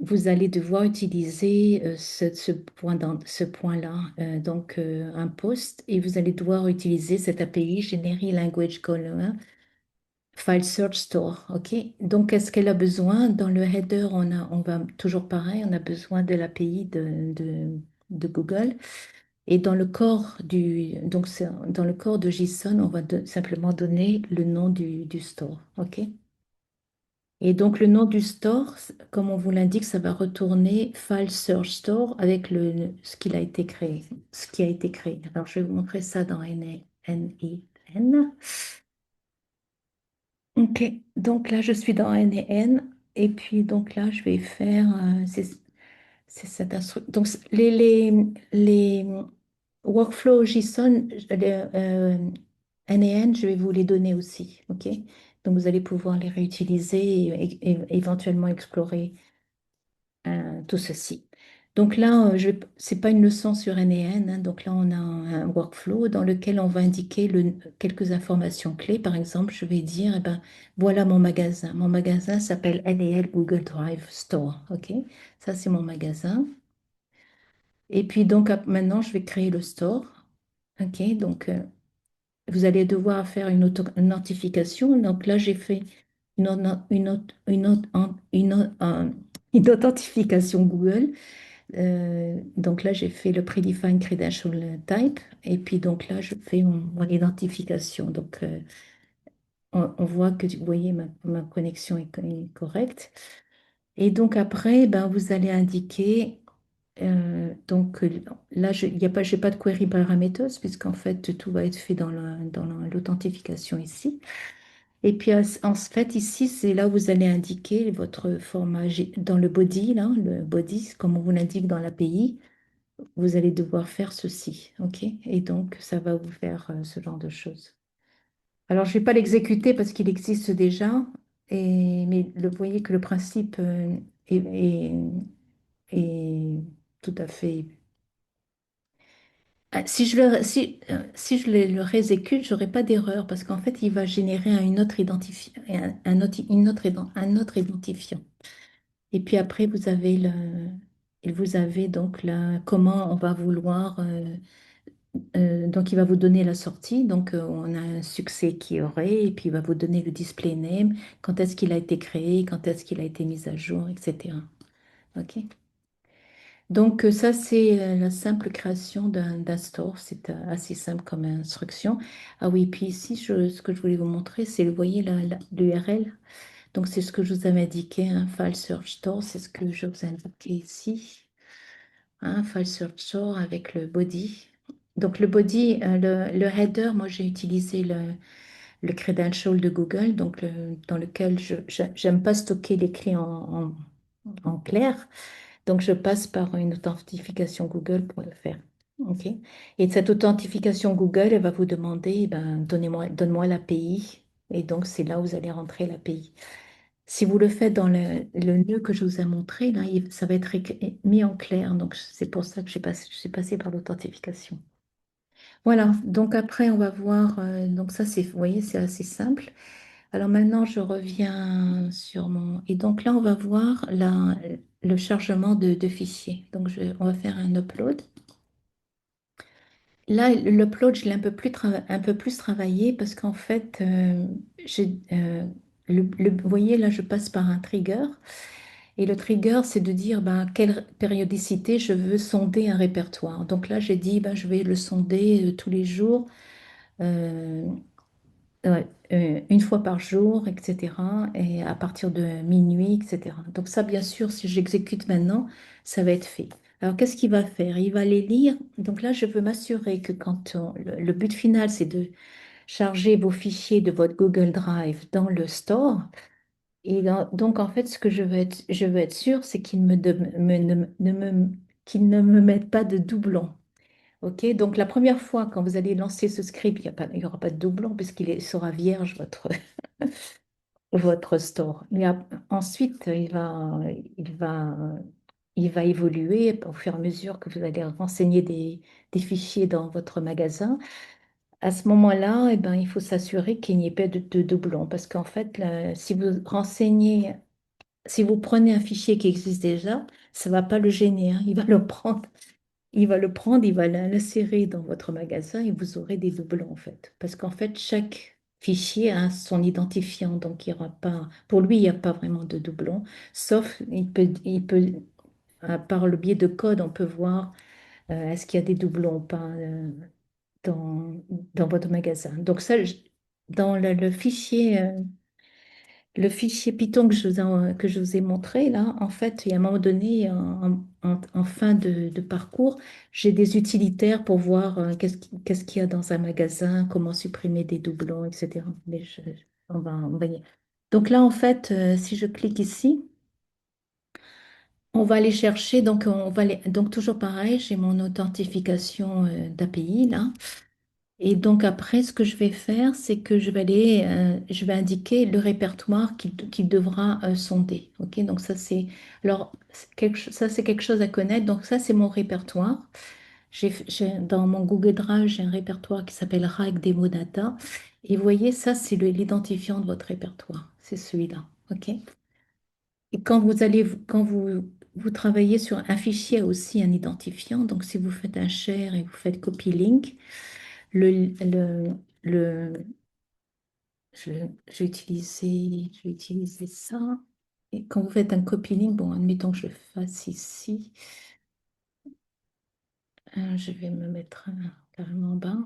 vous allez devoir utiliser ce point-là, donc un post, et vous allez devoir utiliser cette API Generic Language Call File Search Store. OK? Donc, qu'est-ce qu'elle a besoin? Dans le header, on va toujours pareil, on a besoin de l'API de Google. Et dans le corps dans le corps de JSON, on va simplement donner le nom du store. OK? Et donc, le nom du store, comme on vous l'indique, ça va retourner File Search Store avec ce qu'il a été créé, ce qui a été créé. Alors, je vais vous montrer ça dans NIN. OK, donc là, je suis dans NIN. Et puis, donc là, je vais faire, c'est cette instruction. Donc, les workflows JSON, NIN, je vais vous les donner aussi. OK? Donc, vous allez pouvoir les réutiliser et éventuellement explorer tout ceci. Donc là, c'est pas une leçon sur NEN, hein. Donc là, on a un workflow dans lequel on va indiquer quelques informations clés. Par exemple, je vais dire, eh ben, voilà mon magasin. Mon magasin s'appelle NEL Google Drive Store. OK? Ça, c'est mon magasin. Et puis donc maintenant, je vais créer le store. OK? Donc, vous allez devoir faire une notification. Donc là, j'ai fait une authentification Google. Donc là, j'ai fait le Predefined Credential Type. Et puis donc là, je fais mon identification. Donc, on voit que, vous voyez, ma connexion est correcte. Et donc après, ben, vous allez indiquer, donc là, il y a pas, j'ai pas de query parameters, puisqu'en fait, tout va être fait dans l'authentification ici. Et puis en fait, ici, c'est là où vous allez indiquer votre format dans le body, là, le body, comme on vous l'indique dans l'API, vous allez devoir faire ceci, OK? Et donc, ça va vous faire ce genre de choses. Alors, je ne vais pas l'exécuter parce qu'il existe déjà, mais vous voyez que le principe est tout à fait... Ah, si je le réexécute, j'aurai pas d'erreur parce qu'en fait, il va générer une autre un autre identifiant. Et puis après, vous avez donc comment on va vouloir, donc il va vous donner la sortie. Donc on a un succès qui aurait, et puis il va vous donner le display name, quand est-ce qu'il a été créé, quand est-ce qu'il a été mis à jour, etc. OK? Donc ça, c'est la simple création d'un store. C'est assez simple comme instruction. Ah oui, puis ici, ce que je voulais vous montrer, c'est, vous voyez, l'URL. Donc c'est ce que je vous avais indiqué, un file search store, c'est ce que je vous ai indiqué ici. Un file search store avec le body. Donc le body, le header, moi j'ai utilisé le credential de Google, donc dans lequel j'aime pas stocker les clés en clair. Donc, je passe par une authentification Google pour le faire. OK? Et cette authentification Google, elle va vous demander, eh ben, donne-moi l'API. Et donc, c'est là où vous allez rentrer l'API. Si vous le faites dans le nœud que je vous ai montré, là, ça va être mis en clair. Donc, c'est pour ça que je suis passée par l'authentification. Voilà. Donc, après, on va voir. Donc, ça, vous voyez, c'est assez simple. Alors maintenant, je reviens sur mon... Et donc là, on va voir le chargement de fichiers. Donc, on va faire un upload. Là, l'upload, je l'ai un peu plus travaillé parce qu'en fait, vous voyez, là, je passe par un trigger. Et le trigger, c'est de dire ben, quelle périodicité je veux sonder un répertoire. Donc là, j'ai dit ben, je vais le sonder tous les jours, euh, ouais, une fois par jour, etc. Et à partir de minuit, etc. Donc ça, bien sûr, si j'exécute maintenant, ça va être fait. Alors, qu'est-ce qu'il va faire? Il va les lire. Donc là, je veux m'assurer que le but final, c'est de charger vos fichiers de votre Google Drive dans le store. Donc, en fait, ce que je veux être sûre, c'est qu'il qu'il ne me mette pas de doublons. OK? Donc, la première fois, quand vous allez lancer ce script, il y aura pas de doublons puisqu'sera vierge, votre store. Ensuite, il va évoluer au fur et à mesure que vous allez renseigner des fichiers dans votre magasin. À ce moment-là, eh ben, il faut s'assurer qu'il n'y ait pas de doublons parce qu'en fait, si vous renseignez si vous prenez un fichier qui existe déjà, ça ne va pas le gêner, hein. Il va l'insérer dans votre magasin et vous aurez des doublons en fait. Parce qu'en fait, chaque fichier a son identifiant, donc il y aura pas, pour lui, il n'y a pas vraiment de doublons, sauf par le biais de code, on peut voir est-ce qu'il y a des doublons ou pas dans, dans votre magasin. Donc ça, dans le fichier. Le fichier Python que je vous ai montré, là, en fait, il y a un moment donné, en fin de parcours, j'ai des utilitaires pour voir qu'est-ce qu'il y a dans un magasin, comment supprimer des doublons, etc. Mais on va Donc là, en fait, si je clique ici, on va aller chercher, donc toujours pareil, j'ai mon authentification d'API, là. Et donc après, ce que je vais faire, c'est que je vais indiquer le répertoire qu'il devra sonder. Ok, donc ça c'est quelque chose à connaître. Donc ça c'est mon répertoire. Dans mon Google Drive, j'ai un répertoire qui s'appelle RAG Demo Data. Et vous voyez, ça c'est l'identifiant de votre répertoire. C'est celui-là. Ok. Et quand vous travaillez sur un fichier a aussi un identifiant. Donc si vous faites un share et vous faites copy link. Le, je, je vais utiliser ça. Et quand vous faites un copy-link, bon, admettons que je le fasse ici. Je vais me mettre carrément en bas.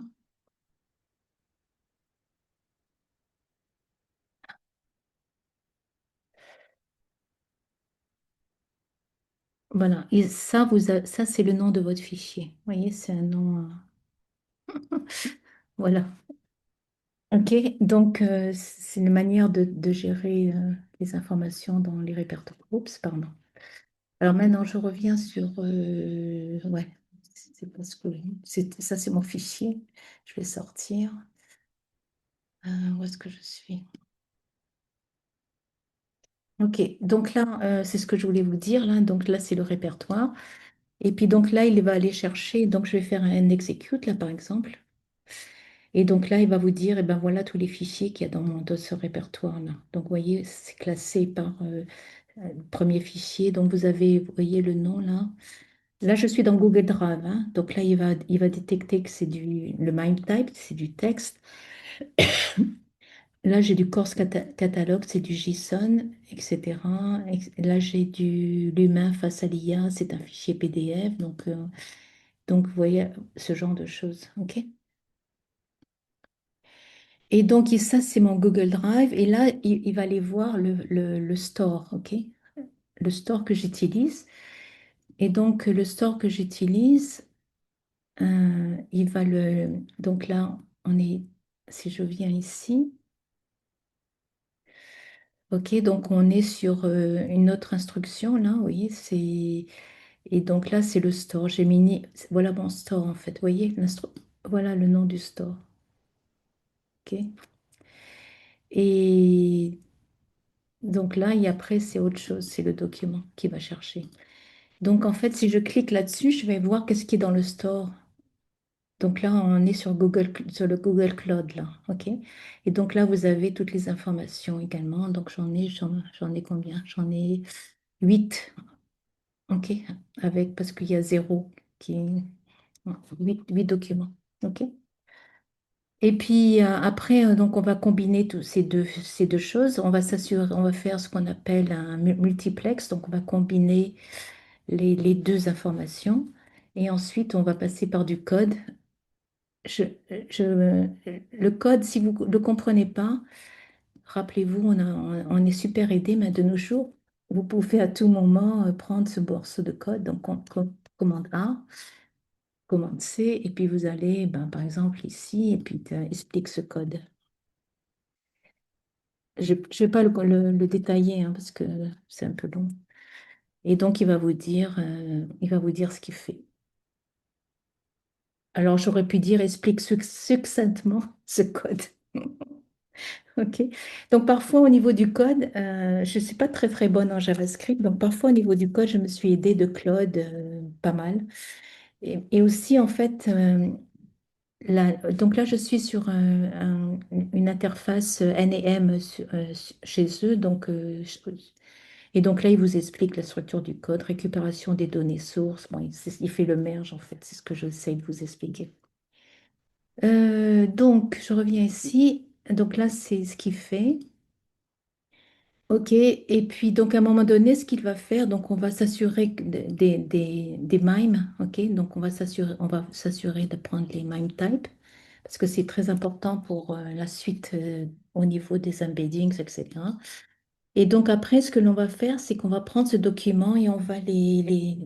Voilà. Et ça, ça c'est le nom de votre fichier. Vous voyez, c'est un nom. Voilà. OK. Donc, c'est une manière de gérer les informations dans les répertoires. Oups, pardon. Alors maintenant, je reviens sur... ouais, c'est parce que ça, c'est mon fichier. Je vais sortir. Où est-ce que je suis? OK, donc là, c'est ce que je voulais vous dire. Là. Donc là, c'est le répertoire. Et puis donc là, il va aller chercher. Donc je vais faire un execute, là, par exemple. Et donc là, il va vous dire, eh ben voilà tous les fichiers qu'il y a dans ce répertoire-là. Donc vous voyez, c'est classé par premier fichier. Donc vous voyez le nom là. Là, je suis dans Google Drive, hein. Donc là, il va détecter que c'est le MIME type, c'est du texte. Là, j'ai du course catalogue, c'est du JSON, etc. Là, j'ai du l'humain face à l'IA, c'est un fichier PDF. Donc, vous voyez ce genre de choses. OK? Et donc, ça, c'est mon Google Drive. Et là, il va aller voir le store. OK? Le store que j'utilise. Et donc, le store que j'utilise, il va le. Donc là, si je viens ici, ok, donc on est sur une autre instruction là, vous voyez, et donc là, c'est le store. Voilà mon store en fait, vous voyez, voilà le nom du store. Ok. Et donc là, et après, c'est autre chose, c'est le document qui va chercher. Donc en fait, si je clique là-dessus, je vais voir qu'est-ce qui est dans le store. Donc là, on est sur sur le Google Cloud, là, ok? Et donc là, vous avez toutes les informations également. Donc j'en ai combien? J'en ai 8, ok? Parce qu'il y a zéro qui est huit documents, ok? Et puis après, donc on va combiner tous ces deux choses. On va s'assurer, on va faire ce qu'on appelle un multiplex. Donc on va combiner les deux informations. Et ensuite, on va passer par du code. Je, le code, si vous ne le comprenez pas, rappelez-vous, on est super aidé, mais de nos jours, vous pouvez à tout moment prendre ce morceau de code, donc commande A, commande C, et puis vous allez, ben, par exemple, ici, et puis tu expliques ce code. Je ne vais pas le détailler hein, parce que c'est un peu long. Et donc, il va vous dire ce qu'il fait. Alors, j'aurais pu dire, explique succinctement ce code. OK. Donc, parfois, au niveau du code, je ne suis pas très, très bonne en JavaScript. Donc, parfois, au niveau du code, je me suis aidée de Claude pas mal. Et aussi, en fait, donc là, je suis sur une interface NEM chez eux. Donc, et donc là, il vous explique la structure du code, récupération des données sources. Bon, il fait le merge, en fait. C'est ce que j'essaie de vous expliquer. Donc, je reviens ici. Donc là, c'est ce qu'il fait. OK. Et puis, donc, à un moment donné, ce qu'il va faire, donc, on va s'assurer des mimes. OK. Donc, on va s'assurer de prendre les mime types parce que c'est très important pour la suite au niveau des embeddings, etc. Et donc, après, ce que l'on va faire, c'est qu'on va prendre ce document et on va les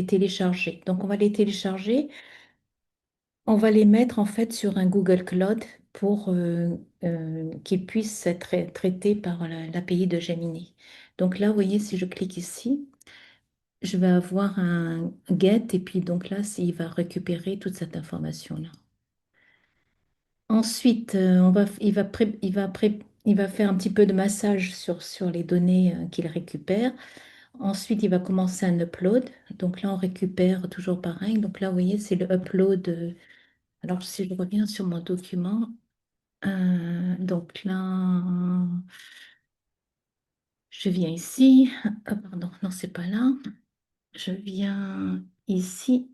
télécharger. Donc, on va les télécharger. On va les mettre en fait sur un Google Cloud pour qu'ils puissent être traités par l'API de Gemini. Donc là, vous voyez, si je clique ici, je vais avoir un get et puis donc là, il va récupérer toute cette information-là. Ensuite, il va faire un petit peu de massage sur les données qu'il récupère. Ensuite, il va commencer un upload. Donc là, on récupère toujours pareil. Donc là, vous voyez, c'est le upload. Alors, si je reviens sur mon document, donc là, je viens ici. Ah, pardon, non, c'est pas là. Je viens ici.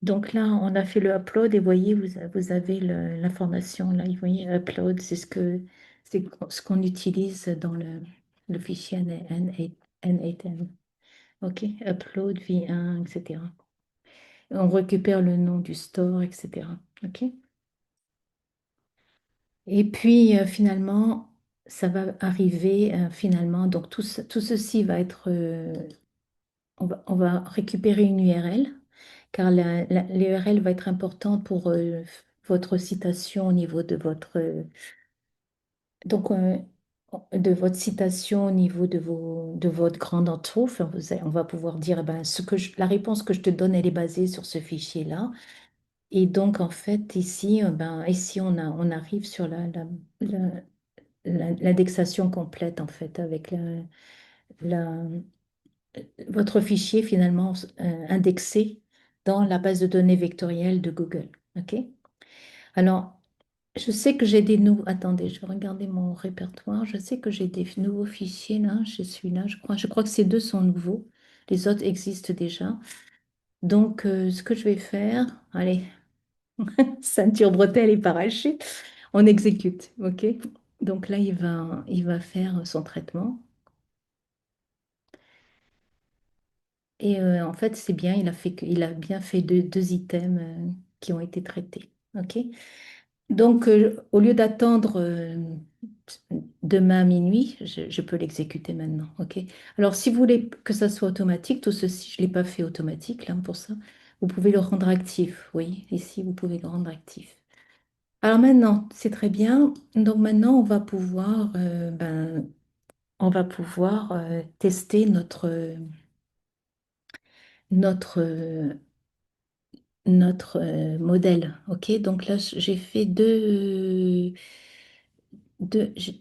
Donc là, on a fait le upload et voyez, vous avez l'information là. Vous voyez, upload, c'est ce qu'on utilise dans le fichier N8N. OK, upload V1, etc. On récupère le nom du store, etc. OK. Et puis finalement, ça va arriver finalement. Donc tout ceci va être, on va récupérer une URL, car l'URL va être importante pour votre citation au niveau de votre, donc de votre citation au niveau de votre grande intro. Enfin, on va pouvoir dire, eh ben, la réponse que je te donne, elle est basée sur ce fichier-là. Et donc en fait ici, ben, ici on arrive sur la- l'indexation complète en fait avec la- votre fichier finalement indexé dans la base de données vectorielle de Google. OK? Alors, je sais que j'ai des nouveaux. Attendez, je vais regarder mon répertoire. Je sais que j'ai des nouveaux fichiers là. Je suis là, je crois. Je crois que ces deux sont nouveaux. Les autres existent déjà. Donc, ce que je vais faire, allez, ceinture bretelle et parachute, on exécute. OK? Donc là, il va faire son traitement. Et en fait, c'est bien, il a bien fait deux items qui ont été traités. OK? Donc, au lieu d'attendre demain à minuit, je peux l'exécuter maintenant. OK? Alors, si vous voulez que ça soit automatique, tout ceci, je ne l'ai pas fait automatique là pour ça. Vous pouvez le rendre actif. Oui, ici, vous pouvez le rendre actif. Alors maintenant, c'est très bien. Donc maintenant, on va pouvoir tester notre, notre modèle. OK? Donc là, j'ai fait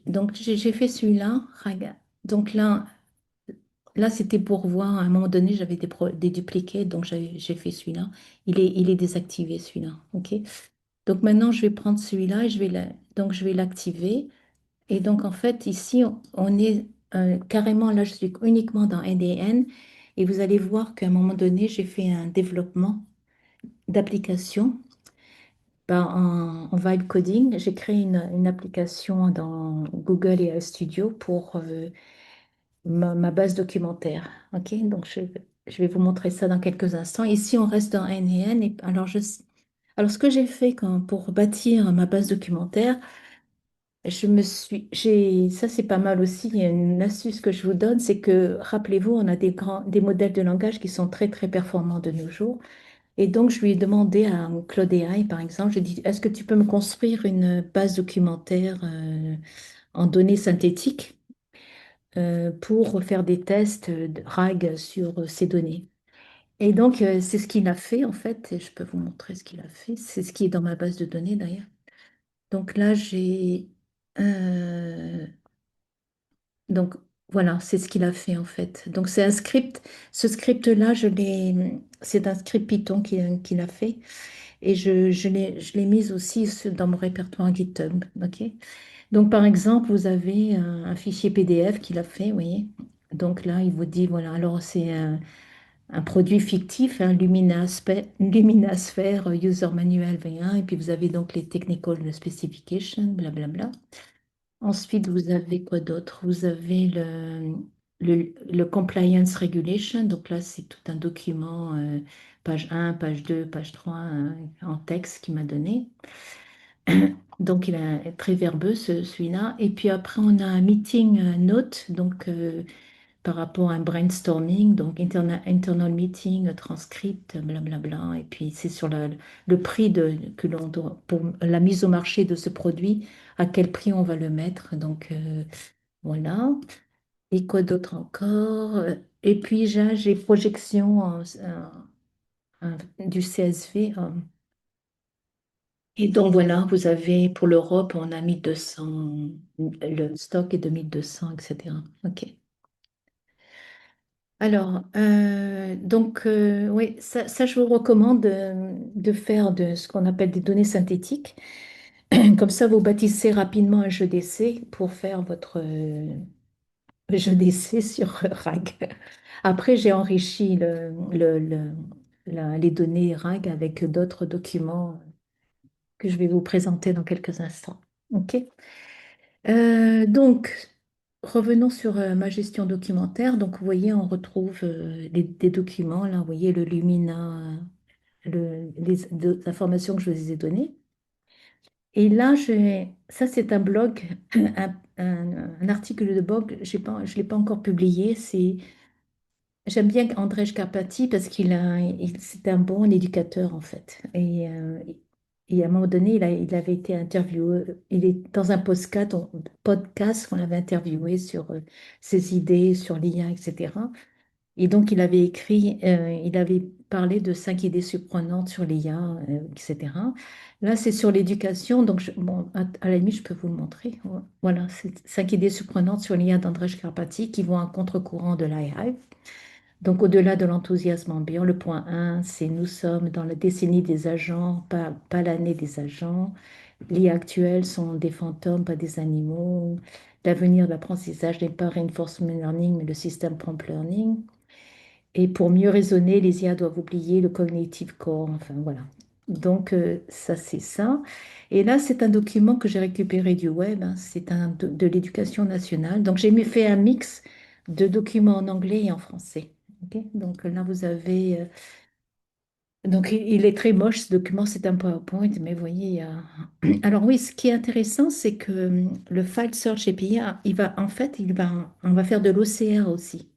donc j'ai fait celui-là. Donc là, c'était pour voir, à un moment donné, j'avais des dupliqués, donc j'ai fait celui-là. Il est désactivé, celui-là. OK? Donc maintenant, je vais prendre celui-là et donc je vais l'activer. Et donc, en fait, ici, on est carrément, là, je suis uniquement dans NDN. Et vous allez voir qu'à un moment donné, j'ai fait un développement d'application Ben, en vibe coding, j'ai créé une application dans Google AI Studio pour ma base documentaire. Ok, donc je vais vous montrer ça dans quelques instants. Ici, on reste dans NN. Et alors, ce que j'ai fait pour bâtir ma base documentaire, ça c'est pas mal aussi. Il y a une astuce que je vous donne, c'est que rappelez-vous, on a des modèles de langage qui sont très très performants de nos jours. Et donc, je lui ai demandé à Claude AI, par exemple, je dit, est-ce que tu peux me construire une base documentaire en données synthétiques pour faire des tests de RAG sur ces données? Et donc, c'est ce qu'il a fait, en fait, et je peux vous montrer ce qu'il a fait. C'est ce qui est dans ma base de données, d'ailleurs. Donc là, euh, donc, voilà, c'est ce qu'il a fait, en fait. Donc, c'est un script. Ce script-là, c'est un script Python qu'il a fait. Et je l'ai mise aussi dans mon répertoire GitHub. Ok. Donc, par exemple, vous avez un fichier PDF qu'il a fait, vous voyez. Donc là, il vous dit, voilà, alors c'est un produit fictif, un Luminasphere User Manual V1, et puis vous avez donc les technical specifications, blablabla. Ensuite, vous avez quoi d'autre? Vous avez le Compliance Regulation. Donc là, c'est tout un document, page 1, page 2, page 3, en texte qu'il m'a donné. Donc, il est très verbeux, celui-là. Et puis après, on a un meeting note, donc par rapport à un brainstorming, donc internal meeting, transcript, blablabla. Et puis, c'est sur le prix que l'on doit, pour la mise au marché de ce produit, à quel prix on va le mettre. Donc, voilà. Et quoi d'autre encore? Et puis, j'ai projection du CSV. Et donc voilà, vous avez pour l'Europe, on a 1200, le stock est de 1200, etc. OK. Alors, donc, oui, ça, je vous recommande de faire de ce qu'on appelle des données synthétiques. Comme ça, vous bâtissez rapidement un jeu d'essai pour faire votre jeu d'essai sur RAG. Après, j'ai enrichi les données RAG avec d'autres documents que je vais vous présenter dans quelques instants. OK? Donc, revenons sur ma gestion documentaire. Donc, vous voyez, on retrouve des documents. Là, vous voyez le Lumina, les informations que je vous ai données. Et là, ça, c'est un blog, un article de blog. Je ne l'ai pas encore publié. J'aime bien Andrzej Karpati parce c'est un bon éducateur en fait. Et à un moment donné, il avait été interviewé, il est dans un podcast qu'on l'avait interviewé sur ses idées sur l'IA, etc. Et donc, il avait parlé de 5 idées surprenantes sur l'IA, etc. Là, c'est sur l'éducation, donc bon, à la limite, je peux vous le montrer. Voilà, c'est 5 idées surprenantes sur l'IA d'Andrzej Karpati qui vont à contre-courant de l'AI. Donc, au-delà de l'enthousiasme ambiant, le point 1, c'est nous sommes dans la décennie des agents, pas l'année des agents. Les actuels sont des fantômes, pas des animaux. L'avenir de l'apprentissage n'est pas reinforcement learning, mais le système prompt learning. Et pour mieux raisonner, les IA doivent oublier le cognitive core. Enfin, voilà. Donc, ça, c'est ça. Et là, c'est un document que j'ai récupéré du web. Hein. C'est de l'éducation nationale. Donc, fait un mix de documents en anglais et en français. Ok. Donc, là, vous avez. Donc, il est très moche, ce document. C'est un PowerPoint, mais vous voyez, il y a. Alors, oui, ce qui est intéressant, c'est que le File Search API, en fait, on va faire de l'OCR aussi.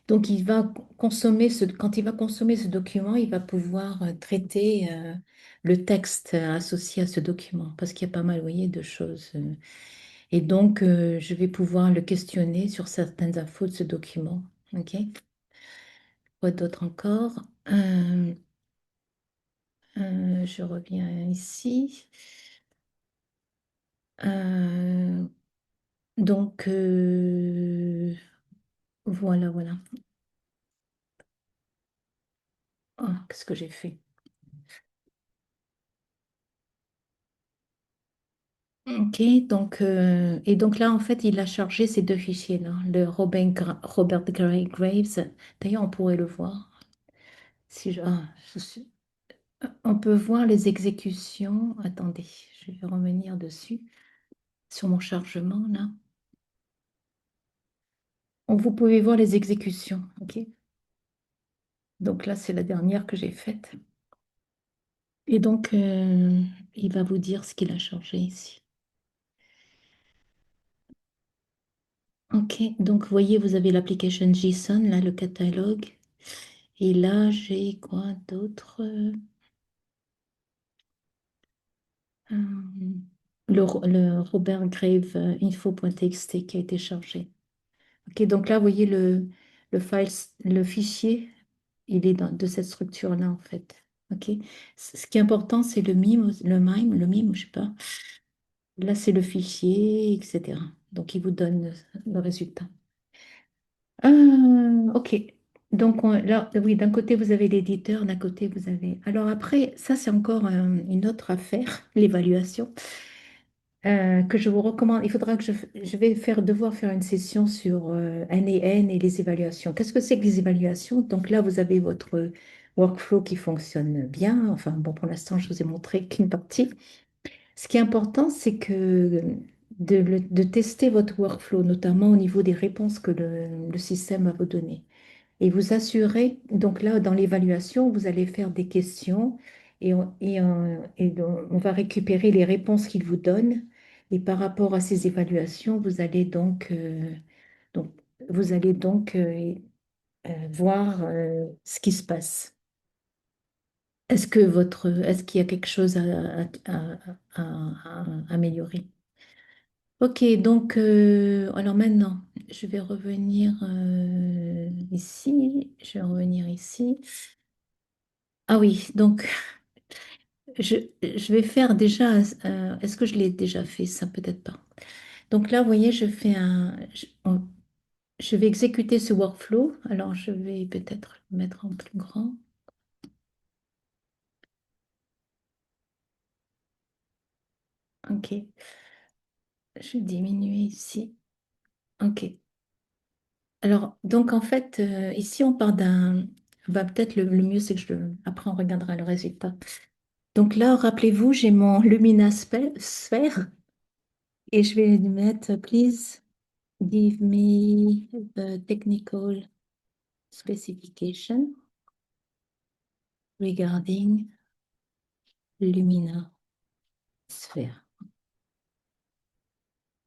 Donc, quand il va consommer ce document, il va pouvoir traiter le texte associé à ce document, parce qu'il y a pas mal, vous voyez, de choses. Et donc, je vais pouvoir le questionner sur certaines infos de ce document. OK? Quoi d'autre encore? Je reviens ici. Euh, donc, voilà, voilà. Oh, qu'est-ce que j'ai fait? Ok, et donc là, en fait, il a chargé ces 2 fichiers-là, le Robert Graves. D'ailleurs, on pourrait le voir. Si je, ah, je suis- On peut voir les exécutions. Attendez, je vais revenir dessus, sur mon chargement là. Vous pouvez voir les exécutions, ok? Donc là, c'est la dernière que j'ai faite. Et donc, il va vous dire ce qu'il a changé ici. Ok, donc vous voyez, vous avez l'application JSON, là, le catalogue. Et là, j'ai quoi d'autre? Euh, le Robert Grave info.txt qui a été chargé. Ok, donc là, vous voyez le file, le fichier, il est de cette structure-là, en fait. Ok, ce qui est important, c'est le mime, je sais pas. Là, c'est le fichier, etc. Donc, il vous donne le résultat. Ok. Donc, là, oui, d'un côté, vous avez l'éditeur, d'un côté, vous avez... Alors après, ça, c'est encore une autre affaire, l'évaluation, que je vous recommande. Il faudra que je vais devoir faire une session sur N et N et les évaluations. Qu'est-ce que c'est que les évaluations? Donc là, vous avez votre workflow qui fonctionne bien. Enfin, bon, pour l'instant, je vous ai montré qu'une partie. Ce qui est important, c'est que de tester votre workflow, notamment au niveau des réponses que le système va vous donner. Et vous assurer, donc là, dans l'évaluation, vous allez faire des questions et on va récupérer les réponses qu'il vous donne. Et par rapport à ces évaluations, donc, vous allez donc voir ce qui se passe. Est-ce qu'il y a quelque chose à améliorer? Ok, donc, alors maintenant, je vais revenir ici. Je vais revenir ici. Ah oui, donc, je vais faire déjà, est-ce que je l'ai déjà fait? Ça, peut-être pas. Donc là, vous voyez, je vais exécuter ce workflow. Alors, je vais peut-être le mettre en plus grand. Ok, je vais diminuer ici. Ok. Alors, donc en fait, ici, on part d'un... Bah, peut-être le mieux, c'est que après, on regardera le résultat. Donc là, rappelez-vous, j'ai mon Lumina Sphere et je vais lui mettre, please give me the technical specification regarding Lumina Sphere.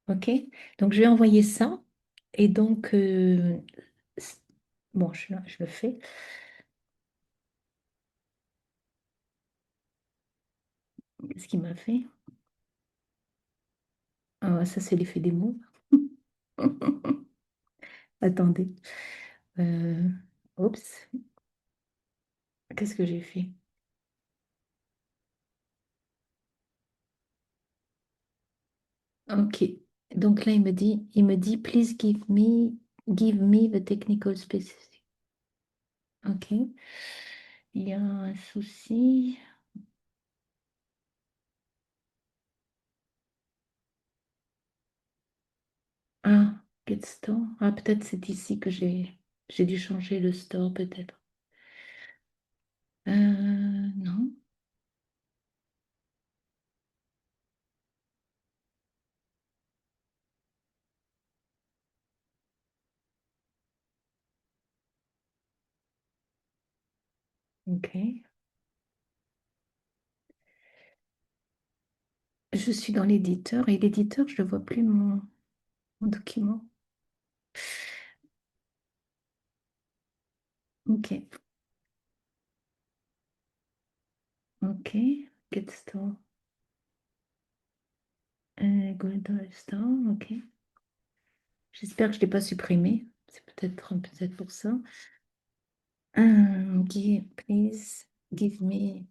OK? Donc, je vais envoyer ça. Et donc, c- bon, je le fais. Qu'est-ce qu'il m'a fait? Ah, ça, c'est l'effet des mots. Attendez. Euh, Oups, qu'est-ce que j'ai fait? Ok. Donc là, il me dit, please give me the technical specific. Ok. Il y a un souci. Ah, get store. Ah, peut-être c'est ici que j'ai dû changer le store, peut-être. Non. Ok. Je suis dans l'éditeur et l'éditeur, je ne vois plus mon document. Ok. Ok. Get store. Golden store. Ok. J'espère que je ne l'ai pas supprimé. C'est peut-être pour ça. Please give me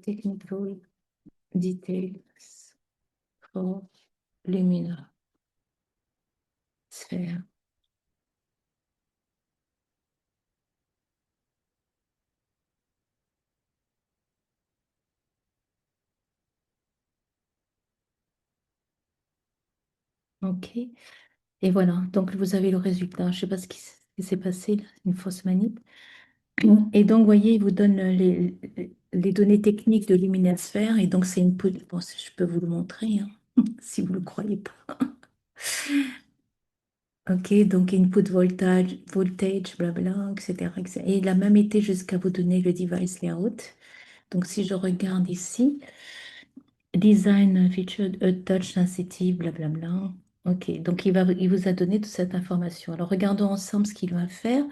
technical details for Lumina Sphere. OK. Et voilà. Donc, vous avez le résultat. Je ne sais pas ce qui s'est passé, là, une fausse manip. Et donc, vous voyez, il vous donne les données techniques de Luminosphère. Et donc, c'est une poudre. Bon, je peux vous le montrer, hein, si vous ne le croyez pas. OK, donc input voltage, blabla, etc., etc. Et il a même été jusqu'à vous donner le device layout. Donc, si je regarde ici, design featured a touch sensitive, blablabla. OK, donc il vous a donné toute cette information. Alors, regardons ensemble ce qu'il va faire.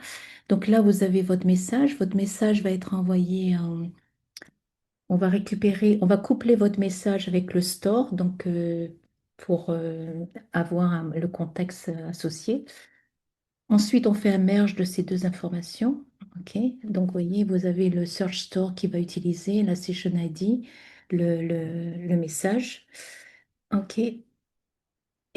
Donc là, vous avez votre message. Votre message va être envoyé. On va récupérer, on va coupler votre message avec le store, donc pour avoir le contexte associé. Ensuite, on fait un merge de ces deux informations. OK? Donc, vous voyez, vous avez le Search Store qui va utiliser la Session ID, le message. OK?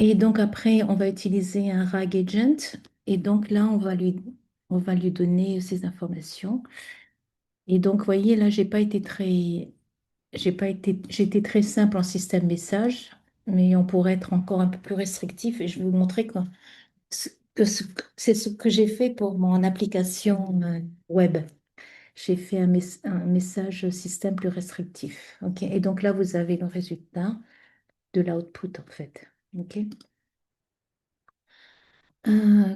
Et donc, après, on va utiliser un RAG Agent. Et donc, là, on va lui donner ces informations. Et donc, vous voyez, là, j'ai été très simple en système message, mais on pourrait être encore un peu plus restrictif. Et je vais vous montrer ce- que ce- c'est ce que j'ai fait pour mon application web. J'ai fait un message système plus restrictif. OK? Et donc là, vous avez le résultat de l'output, en fait. OK?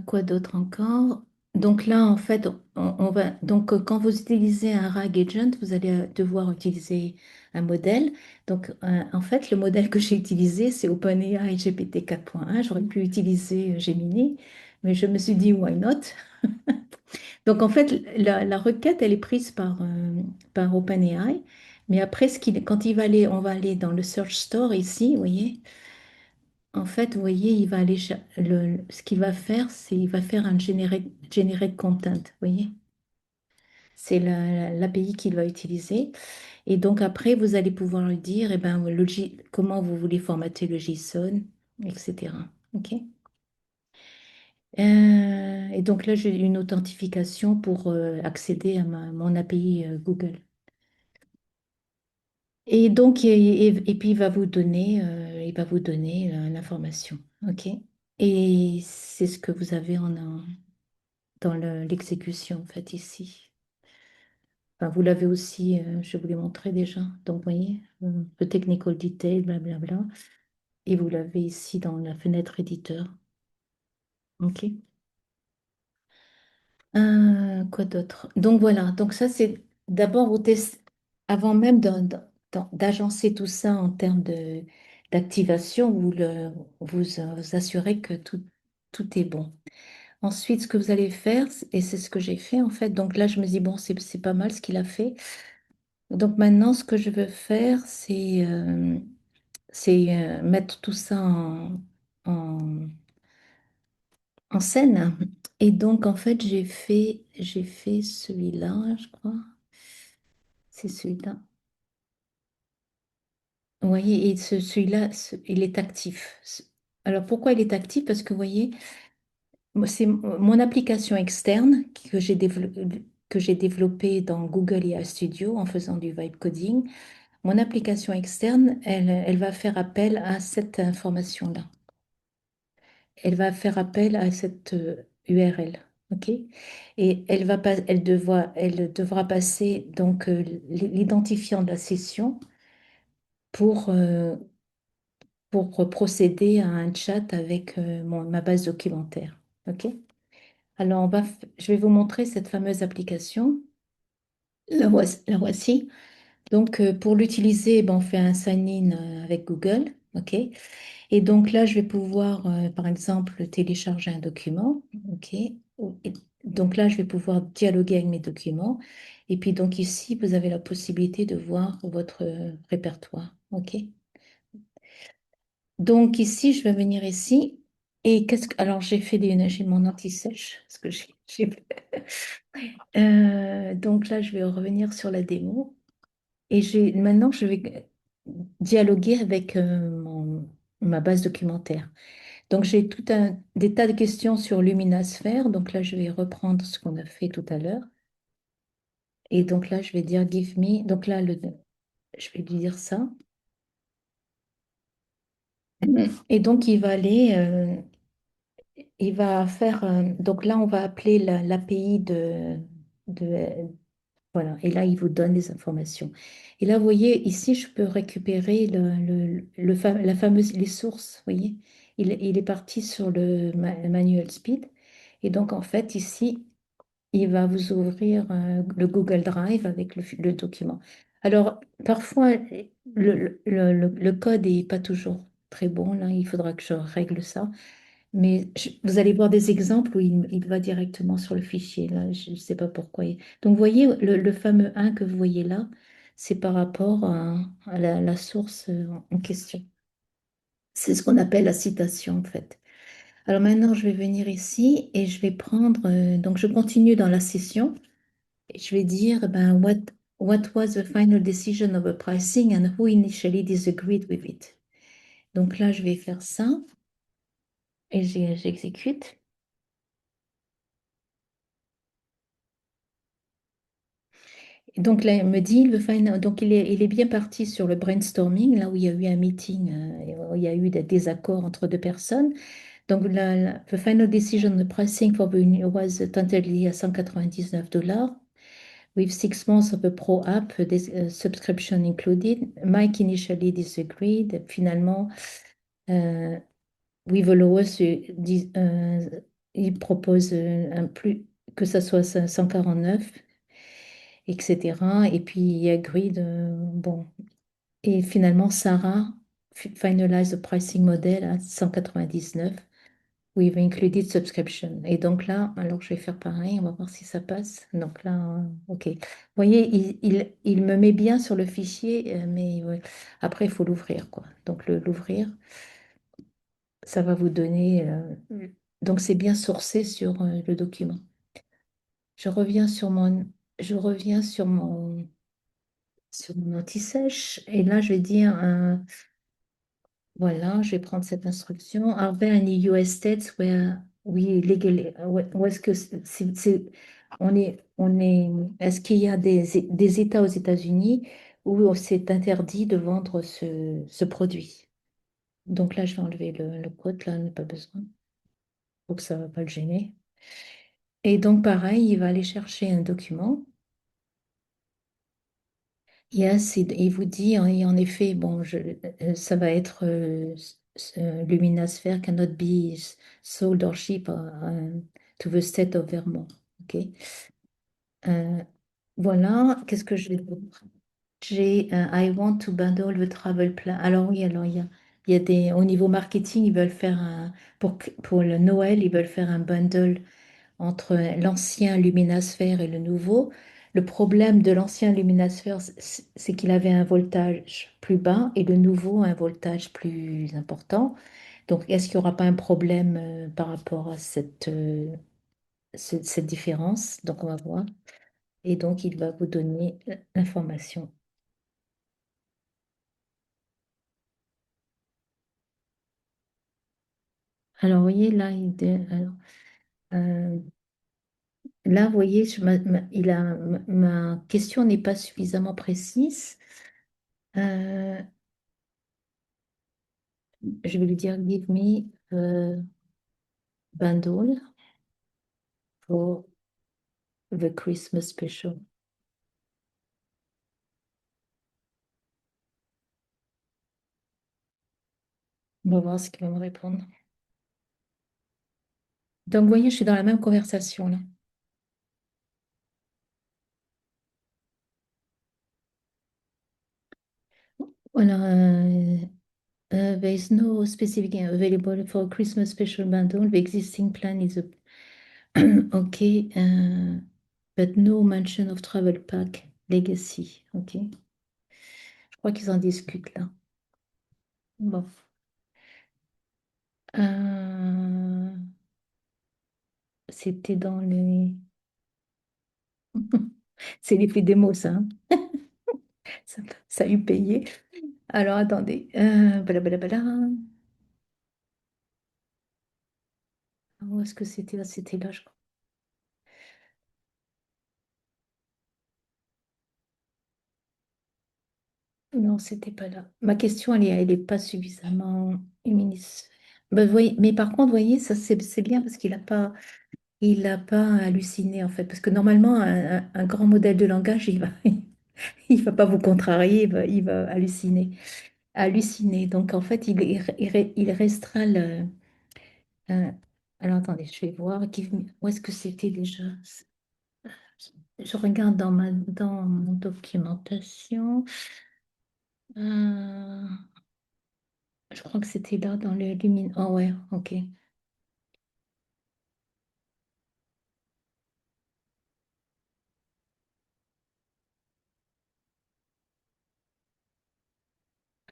Quoi d'autre encore? Donc là, en fait, on va donc quand vous utilisez un RAG agent, vous allez devoir utiliser un modèle. Donc en fait, le modèle que j'ai utilisé, c'est OpenAI GPT 4.1. J'aurais pu utiliser Gemini, mais je me suis dit why not? Donc en fait, la requête, elle est prise par OpenAI. Mais après, quand on va aller dans le Search Store ici, vous voyez. En fait, vous voyez, il va aller ce qu'il va faire, c'est il va faire un generate content. Vous voyez, c'est l'API qu'il va utiliser. Et donc après, vous allez pouvoir lui dire, eh ben, comment vous voulez formater le JSON, etc. OK? Et donc là, j'ai une authentification pour accéder à mon API Google. Et donc, et puis il va vous donner l'information. OK? Et c'est ce que vous avez dans l'exécution, en fait, ici. Enfin, vous l'avez aussi, je vous l'ai montré déjà. Donc, vous voyez, le technical detail, blablabla. Et vous l'avez ici dans la fenêtre éditeur. OK. Quoi d'autre? Donc, voilà. Donc, ça, c'est d'abord vous testez, avant même d'agencer tout ça en termes d'activation, vous assurez que tout est bon. Ensuite, ce que vous allez faire, et c'est ce que j'ai fait en fait, donc là je me dis, bon, c'est pas mal ce qu'il a fait. Donc maintenant, ce que je veux faire, c'est mettre tout ça en, en scène. Et donc en fait, j'ai fait celui-là, je crois. C'est celui-là. Vous voyez, et celui-là, il est actif. Alors pourquoi il est actif? Parce que vous voyez, moi, c'est mon application externe que j'ai développée dans Google IA Studio en faisant du vibe coding. Mon application externe, elle va faire appel à cette information-là. Elle va faire appel à cette URL. OK? Et elle devra passer donc l'identifiant de la session pour, euh, pour procéder à un chat avec ma base documentaire. OK? Alors, je vais vous montrer cette fameuse application. La voici. Donc, pour l'utiliser, ben, on fait un sign-in avec Google. OK? Et donc là, je vais pouvoir, par exemple, télécharger un document. OK? Et donc là, je vais pouvoir dialoguer avec mes documents. Et puis, donc ici, vous avez la possibilité de voir votre répertoire. OK? Donc ici, je vais venir ici. Et alors, j'ai mon anti-sèche. Parce que donc là, je vais revenir sur la démo. Et maintenant, je vais dialoguer avec ma base documentaire. Donc, j'ai des tas de questions sur Luminosphère. Donc là, je vais reprendre ce qu'on a fait tout à l'heure. Et donc là, je vais dire give me. Donc là, je vais lui dire ça. Et donc, il va faire. Donc là, on va appeler l'API de, voilà, et là, il vous donne les informations. Et là, vous voyez, ici, je peux récupérer la fameuse, les sources, vous voyez. Il est parti sur le manual speed. Et donc, en fait, ici, il va vous ouvrir le Google Drive avec le document. Alors, parfois, le code n'est pas toujours très bon. Là, il faudra que je règle ça. Mais vous allez voir des exemples où il va directement sur le fichier. Là, je ne sais pas pourquoi. Donc, vous voyez, le fameux 1 que vous voyez là, c'est par rapport à la source en question. C'est ce qu'on appelle la citation, en fait. Alors maintenant, je vais venir ici et je vais prendre, donc je continue dans la session et je vais dire, ben, what was the final decision of the pricing and who initially disagreed with it? Donc là, je vais faire ça et j'exécute. Et donc là, il me dit, donc il est bien parti sur le brainstorming, là où il y a eu un meeting, et où il y a eu des désaccords entre deux personnes. Donc the final decision, the pricing for the was tentatively à 199 dollars, with 6 months of a pro app subscription included. Mike initially disagreed. Finalement, euh, with the lowest, il propose que ça soit 149, etc. Et puis il agreed, bon. Et finalement, Sarah finalize the pricing model à 199 with included subscription. Et donc là, alors je vais faire pareil, on va voir si ça passe. Donc là, OK. Vous voyez, il me met bien sur le fichier, mais ouais. Après, il faut l'ouvrir, quoi. Donc l'ouvrir, ça va vous donner. Donc c'est bien sourcé sur le document. Je reviens sur mon, je reviens sur mon anti-sèche et là, je vais dire. Voilà, je vais prendre cette instruction. Are there any US states where we legally, où est-ce que est-ce qu'il y a des États aux États-Unis où c'est interdit de vendre ce produit? Donc là, je vais enlever le code, là, on n'a pas besoin, donc ça ne va pas le gêner. Et donc, pareil, il va aller chercher un document. Yes, il vous dit, et en effet, bon, ça va être Luminasphere cannot be sold or shipped to the state of Vermont. OK. Euh, voilà, qu'est-ce que je vais dire? J'ai I want to bundle the travel plan. Alors oui, alors il y a au niveau marketing, ils veulent faire pour le Noël, ils veulent faire un bundle entre l'ancien luminasphère et le nouveau. Le problème de l'ancien luminasphère, c'est qu'il avait un voltage plus bas et le nouveau un voltage plus important. Donc, est-ce qu'il n'y aura pas un problème par rapport à cette différence? Donc, on va voir. Et donc, il va vous donner l'information. Alors, vous voyez, là, euh, là, vous voyez, ma question n'est pas suffisamment précise. Euh, je vais lui dire, give me bundle for the Christmas special. On va voir ce qu'il va me répondre. Donc, vous voyez, je suis dans la même conversation là. Voilà. There is no specific available for Christmas special bundle. The existing plan is a okay, but no mention of travel pack legacy. Ok. Je crois qu'ils en discutent là. Bon. Euh, C'était dans les. C'est l'effet démo, ça, hein. Ça a eu payé. Alors, attendez. Blablabla. Où est-ce que c'était là? C'était là, je crois. Non, c'était pas là. Ma question, elle est pas suffisamment féministe. Ben, mais par contre, vous voyez, ça c'est bien parce qu'il a pas. il n'a pas halluciné en fait, parce que normalement, un grand modèle de langage, il va pas vous contrarier, il va halluciner. Halluciner. Donc en fait, il restera le. euh, alors attendez, je vais voir. Où est-ce que c'était déjà? Je regarde dans mon documentation. Euh, je crois que c'était là dans le Lumine. Oh ouais, ok.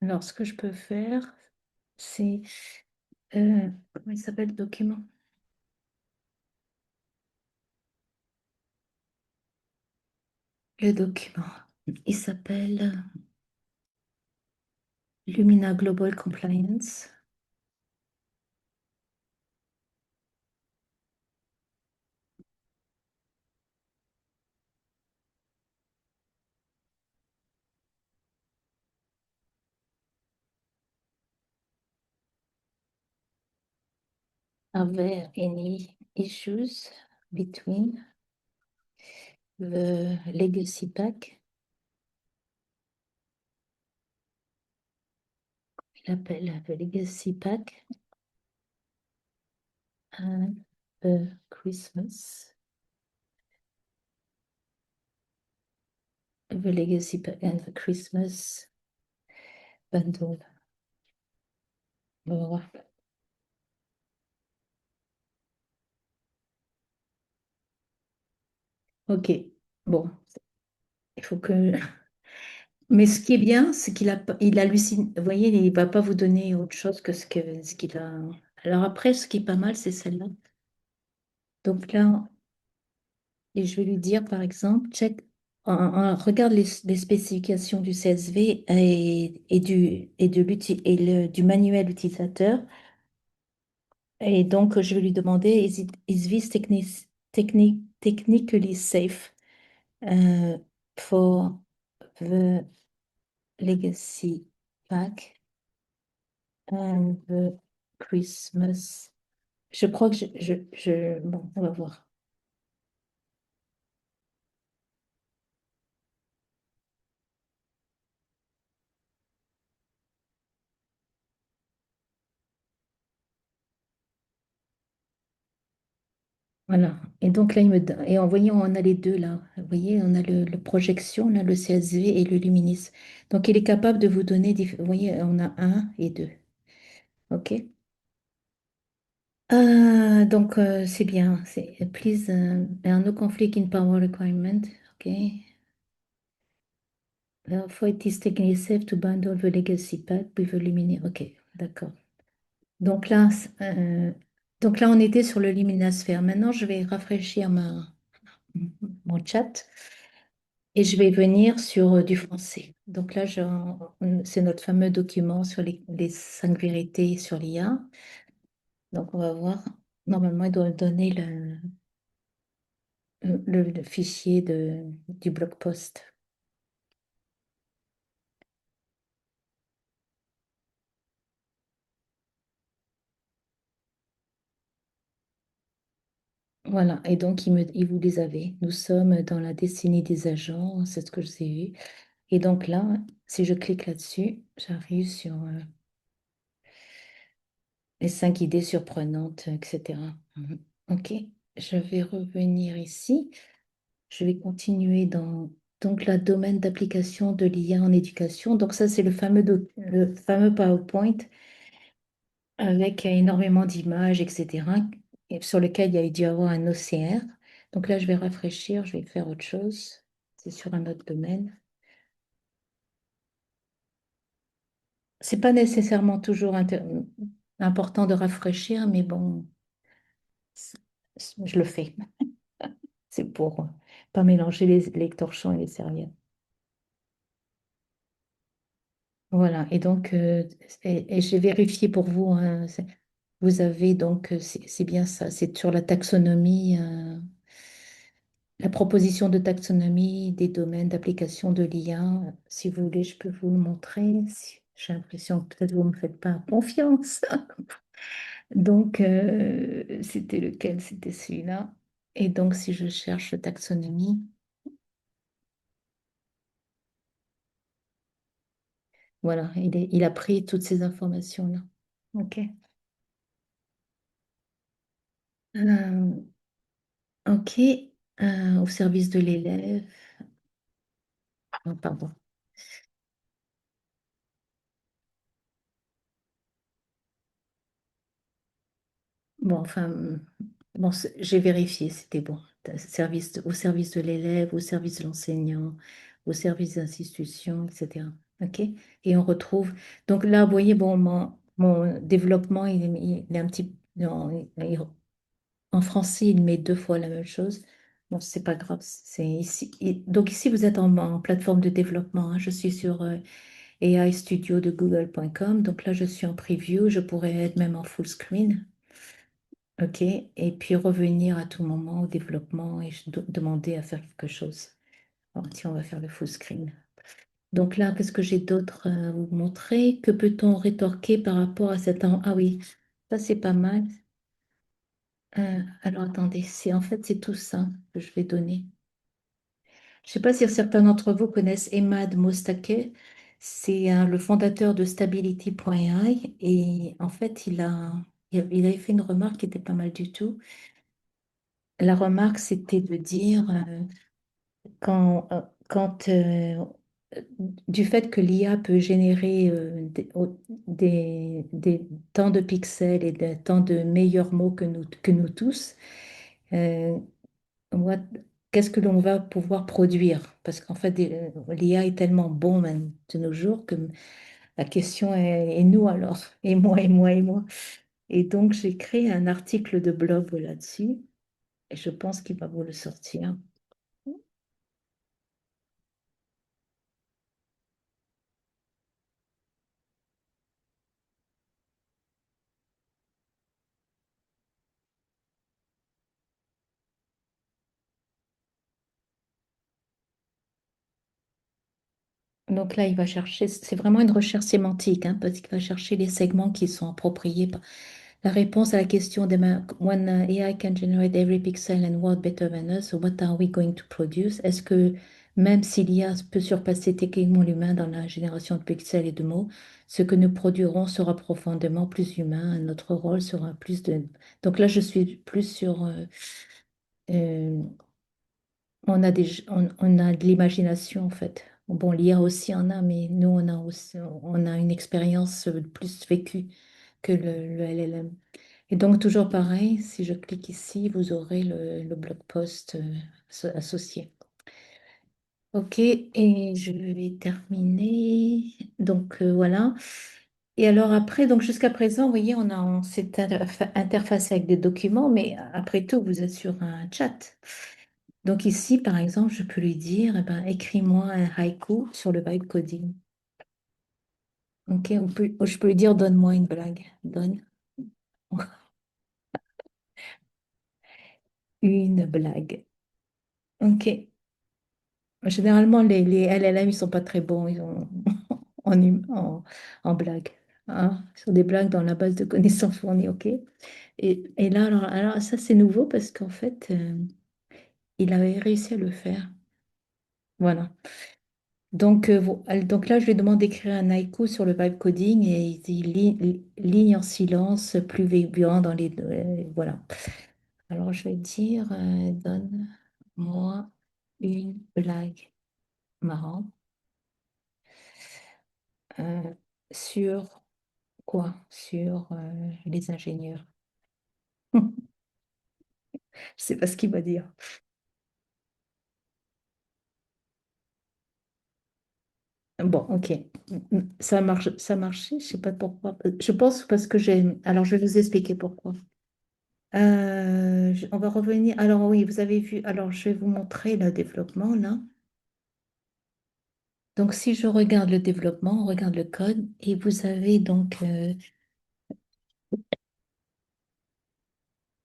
Alors ce que je peux faire, c'est. Comment il s'appelle le document? Le document. Il s'appelle Lumina Global Compliance. Are there any issues between the legacy pack? Il appelle the legacy pack and the Christmas. The legacy pack and the Christmas bundle. On va voir. Ok, bon, il faut que. Mais ce qui est bien, c'est il hallucine. Vous voyez, il ne va pas vous donner autre chose que ce qu'il a. Alors après, ce qui est pas mal, c'est celle-là. Donc là, et je vais lui dire, par exemple, check, regarde les spécifications du CSV et du manuel utilisateur. Et donc, je vais lui demander, is this technically safe uh, for the legacy pack and the Christmas? Je crois que bon, on va voir. Voilà. Et donc là, et en voyant, on a les deux là. Vous voyez, on a le projection, là, le CSV et le Luminis. Donc il est capable de vous donner, vous voyez, on a un et deux. OK? Donc c'est bien. C'est please, there are no conflict in power requirement. OK? Therefore, it is technically safe to bundle the legacy pack with the Luminis. OK, d'accord. Donc là, on était sur le Luminosphère. Maintenant, je vais rafraîchir mon chat. Et je vais venir sur du français. Donc là, c'est notre fameux document sur les 5 vérités sur l'IA. Donc on va voir. Normalement, il doit donner le fichier du blog post. Voilà. Et donc, il vous les avait. Nous sommes dans la destinée des agents. C'est ce que j'ai vu. Et donc là, si je clique là-dessus, j'arrive sur les 5 idées surprenantes, etc. Mhm. OK. Je vais revenir ici. Je vais continuer dans donc la domaine d'application de l'IA en éducation. Donc ça, c'est le fameux PowerPoint avec énormément d'images, etc., et sur lequel il y a dû avoir un OCR. Donc là, je vais rafraîchir, je vais faire autre chose. C'est sur un autre domaine. C'est pas nécessairement toujours important de rafraîchir, mais bon, c'est- je le fais. C'est pour pas mélanger les torchons et les serviettes. Voilà, et donc, et j'ai vérifié pour vous, hein, vous avez donc, c'est bien ça, c'est sur la taxonomie, la proposition de taxonomie des domaines d'application de l'IA. Si vous voulez, je peux vous le montrer. J'ai l'impression que peut-être vous ne me faites pas confiance. Donc, c'était lequel? C'était celui-là. Et donc, si je cherche taxonomie, voilà, il a pris toutes ces informations-là. OK. Euh, OK. Au service de l'élève. Oh, pardon. Bon, enfin, bon, j'ai vérifié, c'était bon. Au service de l'élève, au service de l'enseignant, au service des institutions, etc. OK? Et on retrouve. Donc là, vous voyez, bon, mon développement, il est un petit. Non, en français, il met deux fois la même chose. Bon, c'est pas grave. C'est ici. Donc ici, vous êtes en plateforme de développement, hein. Je suis sur AI Studio de google.com. Donc là, je suis en preview. Je pourrais être même en full screen. OK. Et puis revenir à tout moment au développement et demander à faire quelque chose. Alors, tiens, on va faire le full screen. Donc là, qu'est-ce que j'ai d'autre à vous montrer? Que peut-on rétorquer par rapport à cet... Ah oui, ça c'est pas mal. Alors attendez, en fait c'est tout ça que je vais donner. Je ne sais pas si certains d'entre vous connaissent Emad Mostaqueh. C'est le fondateur de Stability.ai et en fait il avait fait une remarque qui était pas mal du tout. La remarque c'était de dire quand du fait que l'IA peut générer des tant de pixels et tant de meilleurs mots que nous tous, euh, what- qu'est-ce que l'on va pouvoir produire? Parce qu'en fait, l'IA est tellement bon même de nos jours que la question est, et nous alors? Et moi, et moi, et moi. Et donc, j'ai créé un article de blog là-dessus et je pense qu'il va vous le sortir. Donc là, il va chercher, c'est vraiment une recherche sémantique, hein, parce qu'il va chercher les segments qui sont appropriés. La réponse à la question de When AI can generate every pixel and word better than us, what are we going to produce? Est-ce que même si l'IA peut surpasser techniquement l'humain dans la génération de pixels et de mots, ce que nous produirons sera profondément plus humain, notre rôle sera plus de... Donc là, je suis plus sur... euh, on a de l'imagination en fait. Bon, l'IA aussi en a, mais nous, on a une expérience plus vécue que le LLM. Et donc, toujours pareil, si je clique ici, vous aurez le blog post associé. OK, et je vais terminer. Donc, voilà. Et alors après, donc jusqu'à présent, vous voyez, on s'est interfacé avec des documents, mais après tout, vous êtes sur un chat. Donc ici, par exemple, je peux lui dire, eh ben, écris-moi un haïku sur le vibe coding. OK, je peux lui dire, donne-moi une blague. Donne une blague. OK. Généralement, les LLM, ils sont pas très bons en blague. Hein. Sur des blagues dans la base de connaissances fournies, OK. Et là, alors ça, c'est nouveau parce qu'en fait, il avait réussi à le faire. Voilà. Donc là, je lui demande d'écrire un haïku sur le vibe coding et il dit ligne en silence, plus vibrant dans les deux. Voilà. Alors, je vais dire, donne-moi une blague marrante euh, sur quoi? Sur les ingénieurs. Je sais pas ce qu'il va dire. Bon, ok. Ça marche, ça marchait, je sais pas pourquoi. Je pense parce que j'ai. Alors, je vais vous expliquer pourquoi. On va revenir. Alors, oui, vous avez vu. Alors, je vais vous montrer le développement là. Donc, si je regarde le développement, on regarde le code et vous avez donc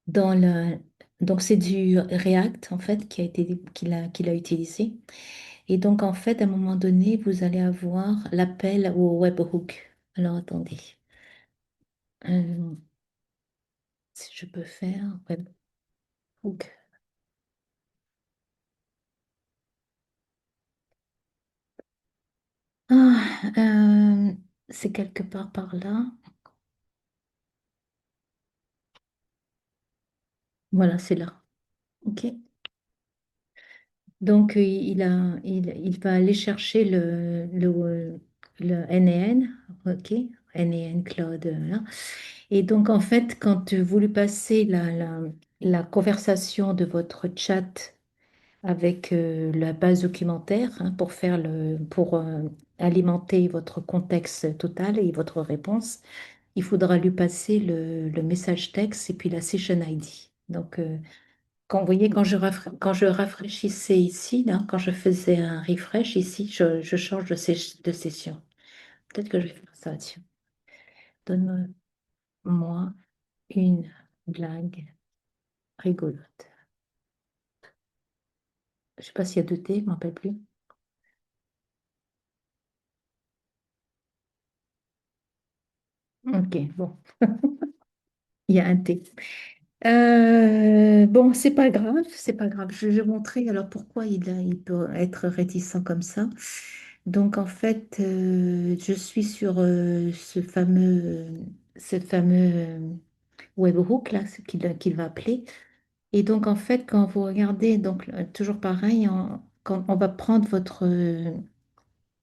dans le. Donc, c'est du React en fait qu'il a utilisé. Et donc, en fait, à un moment donné, vous allez avoir l'appel au webhook. Alors, attendez. Euh, si je peux faire webhook. Ah, c'est quelque part par là. Voilà, c'est là. OK. Donc, il va aller chercher le NAN, OK, NAN Cloud. Là. Et donc, en fait, quand vous lui passez la conversation de votre chat avec la base documentaire pour pour alimenter votre contexte total et votre réponse, il faudra lui passer le message texte et puis la session ID. Donc, quand vous voyez, quand je rafraîchissais ici, là, quand je faisais un refresh ici, je change de session. Peut-être que je vais faire ça, tiens. Donne-moi une blague rigolote. Je sais pas s'il y a deux T, je ne m'en rappelle plus. Ok, bon, il y a un T. Bon, c'est pas grave, c'est pas grave. Je vais montrer alors pourquoi il peut être réticent comme ça. Donc en fait, je suis sur ce fameux webhook là, ce qu'il va appeler. Et donc en fait, quand vous regardez, donc toujours pareil, quand on va prendre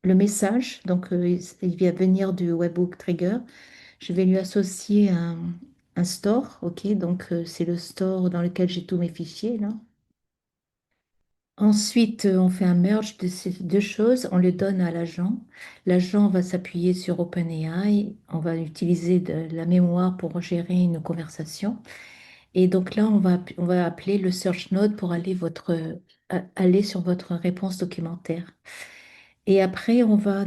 le message, donc il va venir du webhook trigger. Je vais lui associer un store, ok? Donc, c'est le store dans lequel j'ai tous mes fichiers, là. Ensuite, on fait un merge de ces deux choses, on le donne à l'agent. L'agent va s'appuyer sur OpenAI, on va utiliser de la mémoire pour gérer une conversation. Et donc là, on va appeler le search node pour aller sur votre réponse documentaire. Et après, on va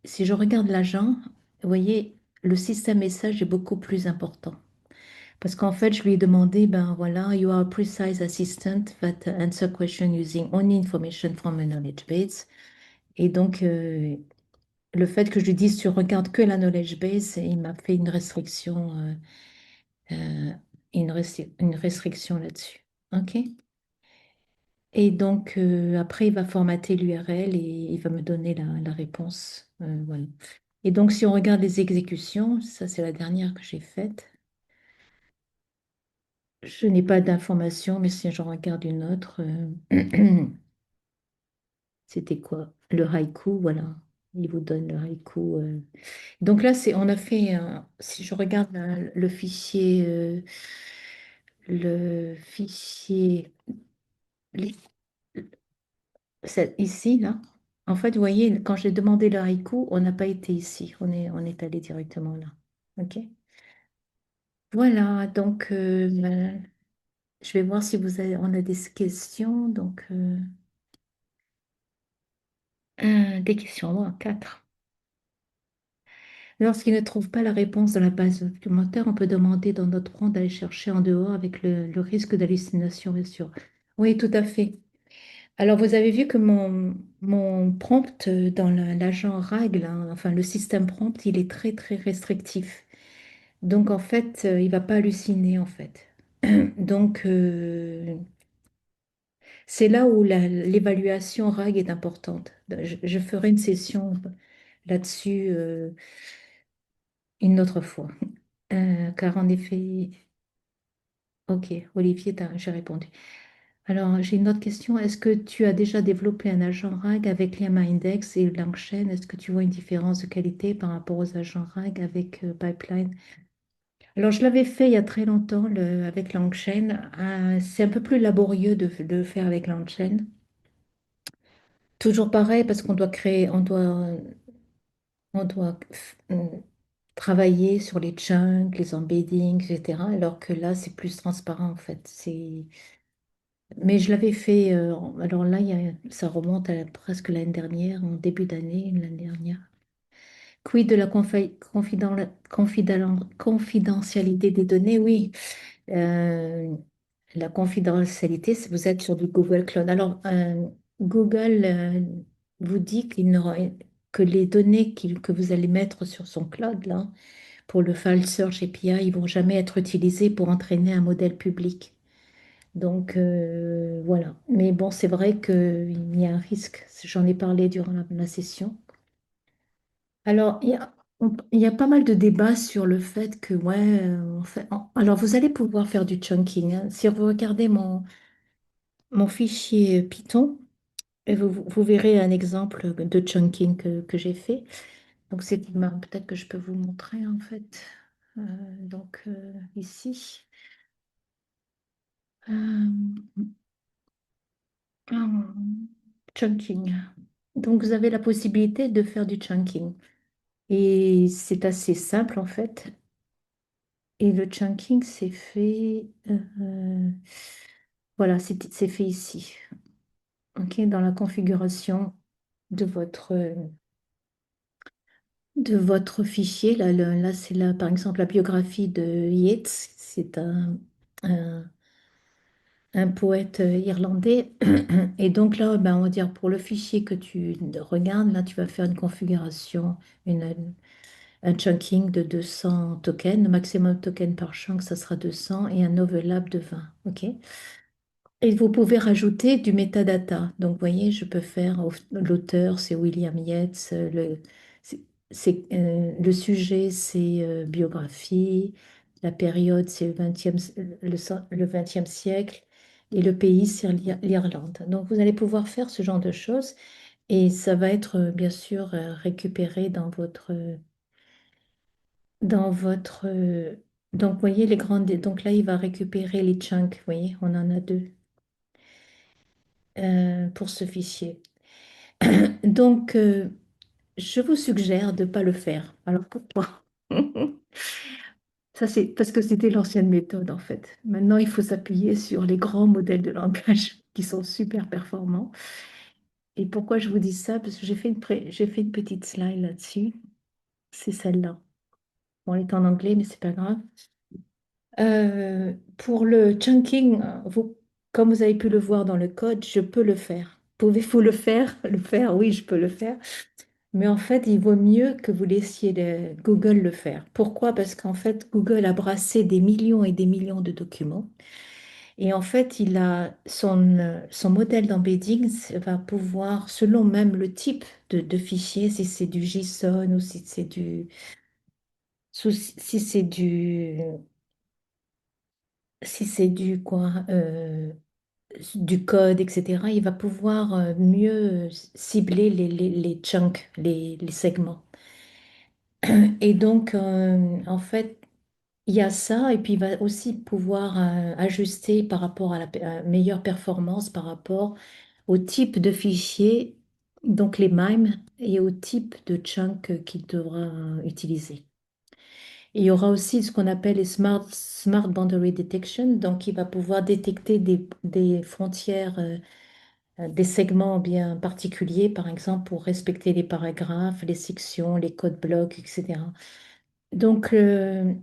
si je regarde l'agent, vous voyez, le système message est beaucoup plus important. Parce qu'en fait, je lui ai demandé, ben voilà, you are a precise assistant that answer question using only information from a knowledge base. Et donc, le fait que je lui dise, tu regardes que la knowledge base, il m'a fait euh, une restriction là-dessus. OK? Et donc, après, il va formater l'URL et il va me donner la réponse. Voilà. Et donc, si on regarde les exécutions, ça, c'est la dernière que j'ai faite. Je n'ai pas d'informations, mais si j'en regarde une autre, c'était quoi? Le haïku, voilà. Il vous donne le haïku. Donc là, on a fait, si je regarde le fichier li- ici, là, en fait, vous voyez, quand j'ai demandé le haïku, on n'a pas été ici. On est allé directement là. OK? Voilà, donc je vais voir si on a des questions. Donc, des questions, moi, quatre. Lorsqu'il ne trouve pas la réponse dans la base documentaire, on peut demander dans notre prompt d'aller chercher en dehors avec le risque d'hallucination, bien sûr. Oui, tout à fait. Alors, vous avez vu que mon prompt dans l'agent RAG, là, enfin le système prompt, il est très, très restrictif. Donc, en fait, il ne va pas halluciner, en fait. Donc, c'est là où l'évaluation RAG est importante. Je ferai une session là-dessus une autre fois. Car en effet, ok, Olivier, j'ai répondu. Alors, j'ai une autre question. Est-ce que tu as déjà développé un agent RAG avec Llama Index et LangChain? Est-ce que tu vois une différence de qualité par rapport aux agents RAG avec Pipeline? Alors, je l'avais fait il y a très longtemps avec LangChain. C'est un peu plus laborieux de le faire avec LangChain. Toujours pareil parce qu'on doit créer, on doit travailler sur les chunks, les embeddings, etc. Alors que là, c'est plus transparent en fait. Mais je l'avais fait, alors là, ça remonte à presque l'année dernière, en début d'année, l'année dernière. Quid de la confidentialité des données? Oui. Euh, la confidentialité, vous êtes sur du Google Cloud. Alors, Google vous dit que les données que vous allez mettre sur son cloud, là, pour le File Search API, ils vont jamais être utilisés pour entraîner un modèle public. Donc voilà. Mais bon, c'est vrai qu'il y a un risque. J'en ai parlé durant la session. Alors, il y a pas mal de débats sur le fait que, ouais, alors vous allez pouvoir faire du chunking, hein. Si vous regardez mon fichier Python, et vous verrez un exemple de chunking que j'ai fait. Donc, peut-être que je peux vous montrer en fait. Ici, euh, chunking. Donc, vous avez la possibilité de faire du chunking. Et c'est assez simple en fait. Et le chunking, c'est fait, voilà, c'est fait ici, ok, dans la configuration de votre fichier. Là, c'est là, par exemple, la biographie de Yeats. C'est un, un poète irlandais. Et donc là, ben, on va dire pour le fichier que tu regardes, là, tu vas faire une configuration, un chunking de 200 tokens. Le maximum de tokens par chunk, ça sera 200 et un overlap de 20. OK? Et vous pouvez rajouter du metadata. Donc, vous voyez, je peux faire l'auteur, c'est William Yeats, c'est, le sujet, c'est biographie, la période, c'est le 20e siècle, et le pays, c'est l'Irlande. Donc, vous allez pouvoir faire ce genre de choses, et ça va être bien sûr récupéré dans votre. Donc, vous voyez, les grandes. Donc là, il va récupérer les chunks. Vous voyez, on en a deux pour ce fichier. Donc, je vous suggère de ne pas le faire. Alors, pourquoi? Ça, c'est parce que c'était l'ancienne méthode, en fait. Maintenant, il faut s'appuyer sur les grands modèles de langage qui sont super performants. Et pourquoi je vous dis ça? Parce que j'ai fait une petite slide là-dessus. C'est celle-là. Bon, elle est en anglais, mais c'est pas grave. Pour le chunking, comme vous avez pu le voir dans le code, je peux le faire. Pouvez-vous le faire? Le faire, oui, je peux le faire. Mais en fait, il vaut mieux que vous laissiez Google le faire. Pourquoi? Parce qu'en fait, Google a brassé des millions et des millions de documents. Et en fait, il a son modèle d'embedding va pouvoir, selon même le type de fichier, si c'est du JSON ou si c'est du quoi, du code, etc., il va pouvoir mieux cibler les chunks, les segments. Et donc, en fait, il y a ça, et puis il va aussi pouvoir ajuster par rapport à meilleure performance par rapport au type de fichier, donc les MIME, et au type de chunk qu'il devra utiliser. Et il y aura aussi ce qu'on appelle les Smart Boundary Detection, donc il va pouvoir détecter des frontières, des segments bien particuliers, par exemple pour respecter les paragraphes, les sections, les codes blocs, etc. Donc, le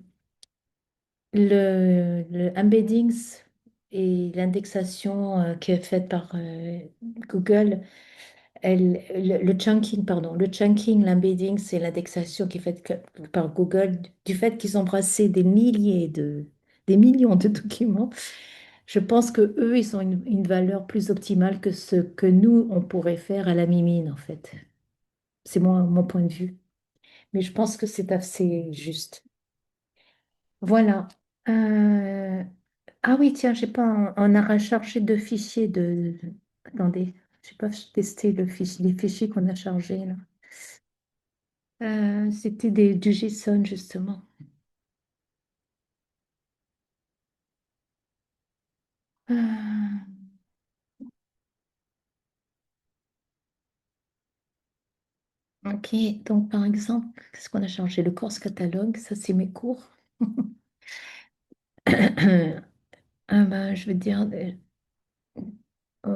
embeddings et l'indexation qui est faite par Google, le chunking, pardon, le chunking, l'embedding, c'est l'indexation qui est faite par Google du fait qu'ils ont brassé des millions de documents. Je pense que eux, ils ont une valeur plus optimale que ce que nous, on pourrait faire à la mimine, en fait. C'est mon point de vue. Mais je pense que c'est assez juste. Voilà. Euh, Ah oui, tiens, j'ai pas, on a rechargé deux fichiers Attendez, j'ai pas testé les fichiers qu'on a chargés là. C'était du JSON justement. Euh, ok, donc par exemple, qu'est-ce qu'on a chargé? Le course catalogue, ça c'est mes cours. Ah ben, je veux dire,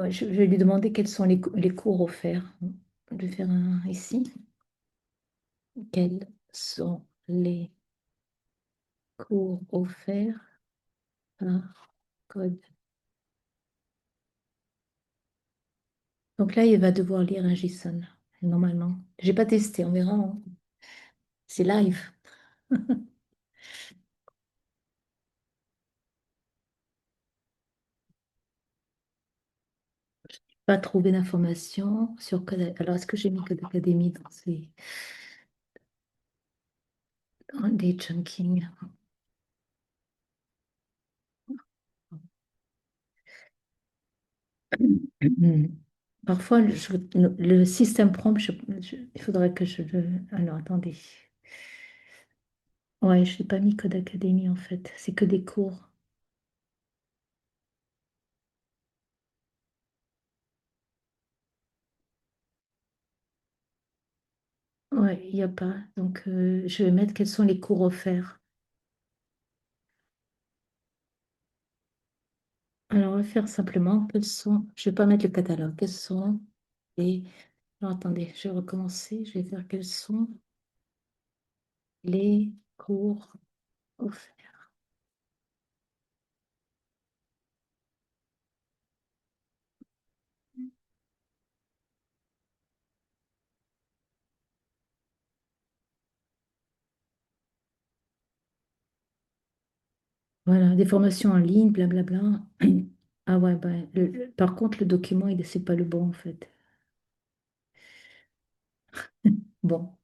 je vais lui demander quels sont les cours offerts. Je vais faire un ici. Quels sont les cours offerts par code? Donc là, il va devoir lire un JSON, normalement. J'ai pas testé, on verra, hein. C'est live. Pas trouver d'informations sur Alors, est-ce que j'ai mis Code Academy dans des junkings? Hmm. Parfois, le système prompt, il faudrait que je le... Alors, attendez. Ouais, je n'ai pas mis Code Academy en fait. C'est que des cours. Ouais, il n'y a pas. Donc, je vais mettre quels sont les cours offerts. Alors, on va faire simplement quels sont... Je ne vais pas mettre le catalogue. Quels sont les... Alors, attendez, je vais recommencer. Je vais faire quels sont les cours offerts. Voilà, des formations en ligne, blablabla. Ah ouais, bah, par contre, le document, c'est pas le bon en fait. Bon,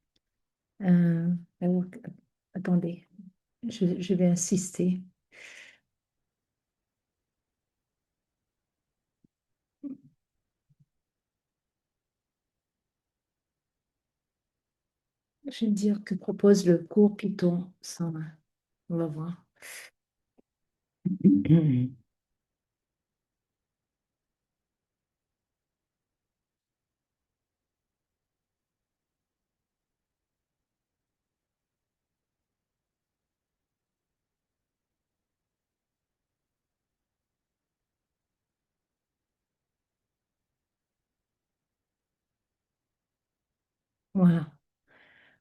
euh, alors, attendez, je vais insister. Je vais dire que propose le cours Python 120. On va voir. Voilà.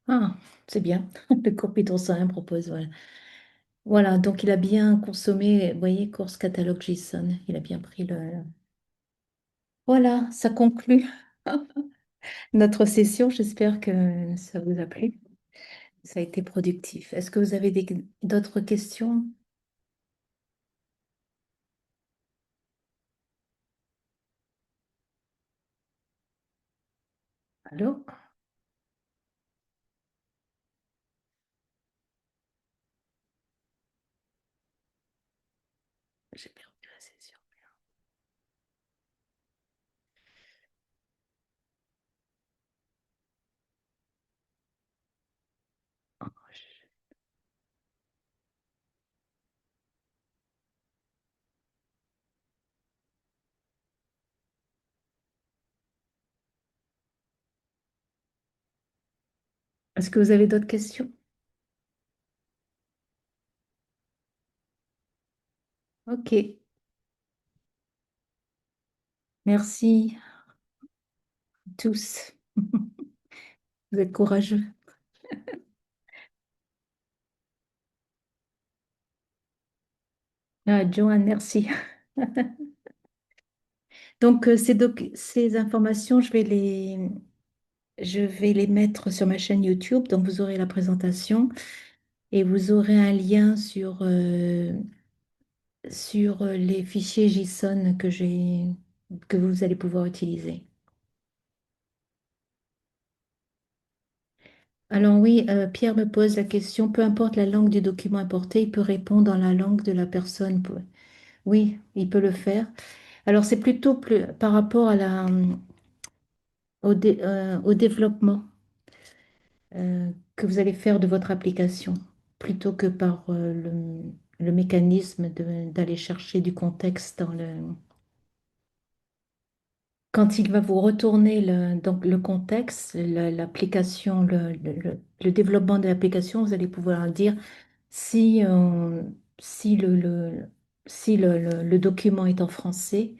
Ah, c'est bien. Le cours Python 101 propose, voilà. Voilà, donc il a bien consommé, vous voyez, course catalogue JSON. Il a bien pris le... Voilà, ça conclut notre session. J'espère que ça vous a plu. Ça a été productif. Est-ce que vous avez d'autres questions? Allô? J'ai perdu la session. Oh, Est-ce que vous avez d'autres questions? Ok, merci à tous. Vous êtes courageux. Ah, Joanne, merci. Donc, ces informations, je vais les mettre sur ma chaîne YouTube. Donc, vous aurez la présentation et vous aurez un lien sur les fichiers JSON que vous allez pouvoir utiliser. Alors oui, Pierre me pose la question, peu importe la langue du document importé, il peut répondre dans la langue de la personne. Oui, il peut le faire. Alors c'est plutôt plus, par rapport au développement que vous allez faire de votre application, plutôt que par le mécanisme d'aller chercher du contexte dans le... Quand il va vous retourner donc le contexte, l'application, le développement de l'application, vous allez pouvoir dire si, si le document est en français,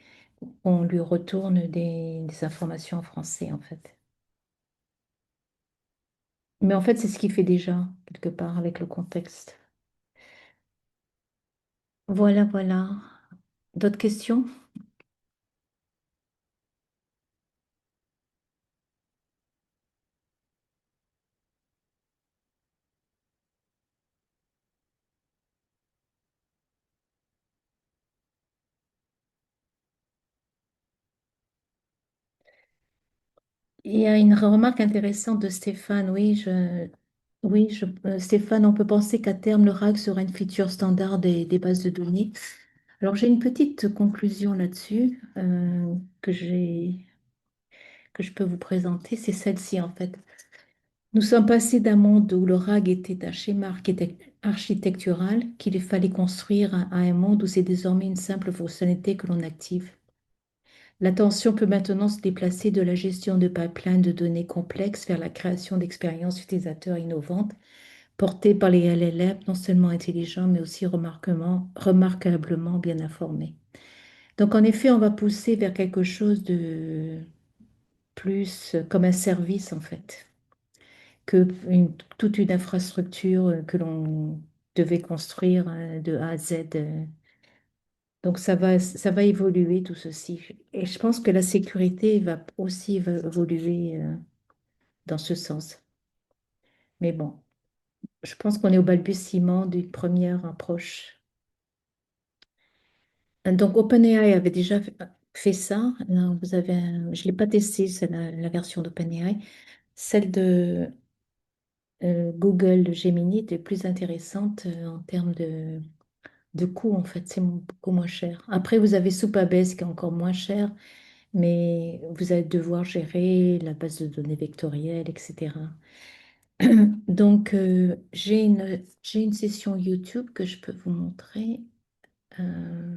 on lui retourne des informations en français, en fait. Mais en fait, c'est ce qu'il fait déjà, quelque part, avec le contexte. Voilà, voilà. D'autres questions? Il y a une remarque intéressante de Stéphane. Stéphane, on peut penser qu'à terme, le RAG sera une feature standard des bases de données. Alors, j'ai une petite conclusion là-dessus que je peux vous présenter. C'est celle-ci, en fait. Nous sommes passés d'un monde où le RAG était un schéma architectural qu'il fallait construire à un monde où c'est désormais une simple fonctionnalité que l'on active. L'attention peut maintenant se déplacer de la gestion de pipelines de données complexes vers la création d'expériences utilisateurs innovantes, portées par les LLM, non seulement intelligents, mais aussi remarquablement bien informés. Donc, en effet, on va pousser vers quelque chose de plus comme un service, en fait, que toute une infrastructure que l'on devait construire de A à Z. Donc, ça va évoluer tout ceci. Et je pense que la sécurité va aussi évoluer dans ce sens. Mais bon, je pense qu'on est au balbutiement d'une première approche. Donc, OpenAI avait déjà fait ça. Là, je ne l'ai pas testé, c'est la version d'OpenAI. Celle de Google Gemini était plus intéressante en termes de coût, en fait. C'est beaucoup moins cher. Après, vous avez Supabase qui est encore moins cher, mais vous allez devoir gérer la base de données vectorielle, etc. Donc, j'ai une session YouTube que je peux vous montrer. Euh,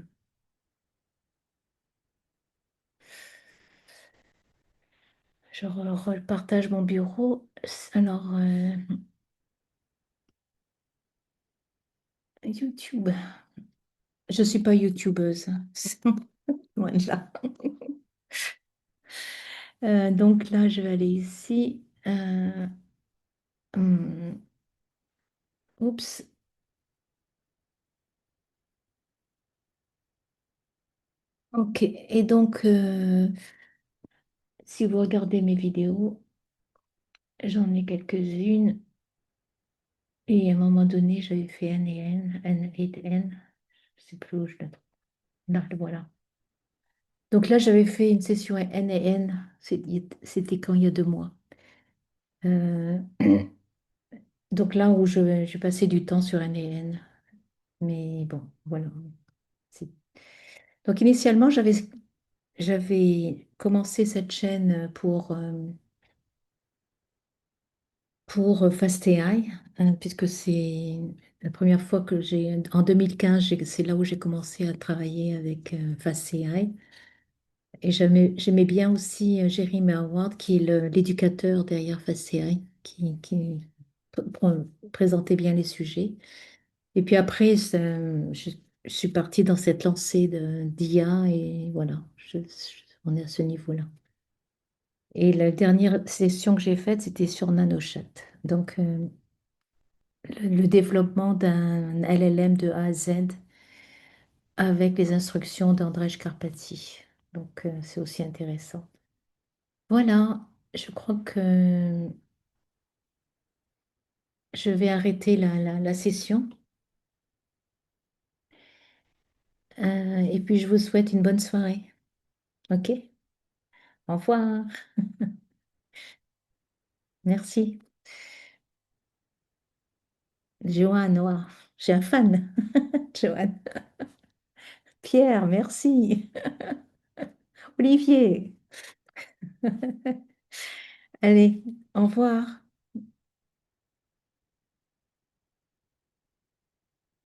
je repartage mon bureau. Alors, YouTube. Je ne suis pas YouTubeuse. Loin de là. Donc là, je vais aller ici. Hum, oups. Ok. Et donc, si vous regardez mes vidéos, j'en ai quelques-unes. Et à un moment donné, j'avais fait N et N, N et N. Je ne sais plus où je le trouve. Là, le voilà. Donc là, j'avais fait une session N et N. C'était quand il y a 2 mois. Euh, donc là où j'ai passé du temps sur N et N. Mais bon, voilà. C'est- Donc initialement, j'avais commencé cette chaîne pour FastAI, puisque c'est la première fois en 2015, c'est là où j'ai commencé à travailler avec FastAI. Et j'aimais bien aussi Jeremy Howard, qui est l'éducateur derrière FastAI, qui présentait bien les sujets. Et puis après, je suis partie dans cette lancée d'IA et voilà, on est à ce niveau-là. Et la dernière session que j'ai faite, c'était sur NanoChat. Donc, le développement d'un LLM de A à Z avec les instructions d'Andrzej Karpathy. Donc, c'est aussi intéressant. Voilà, je crois que je vais arrêter la session. Et puis, je vous souhaite une bonne soirée. OK? Au revoir. Merci. Joanne, ouah, j'ai un fan. Joanne. Pierre, merci. Olivier. Allez, au revoir.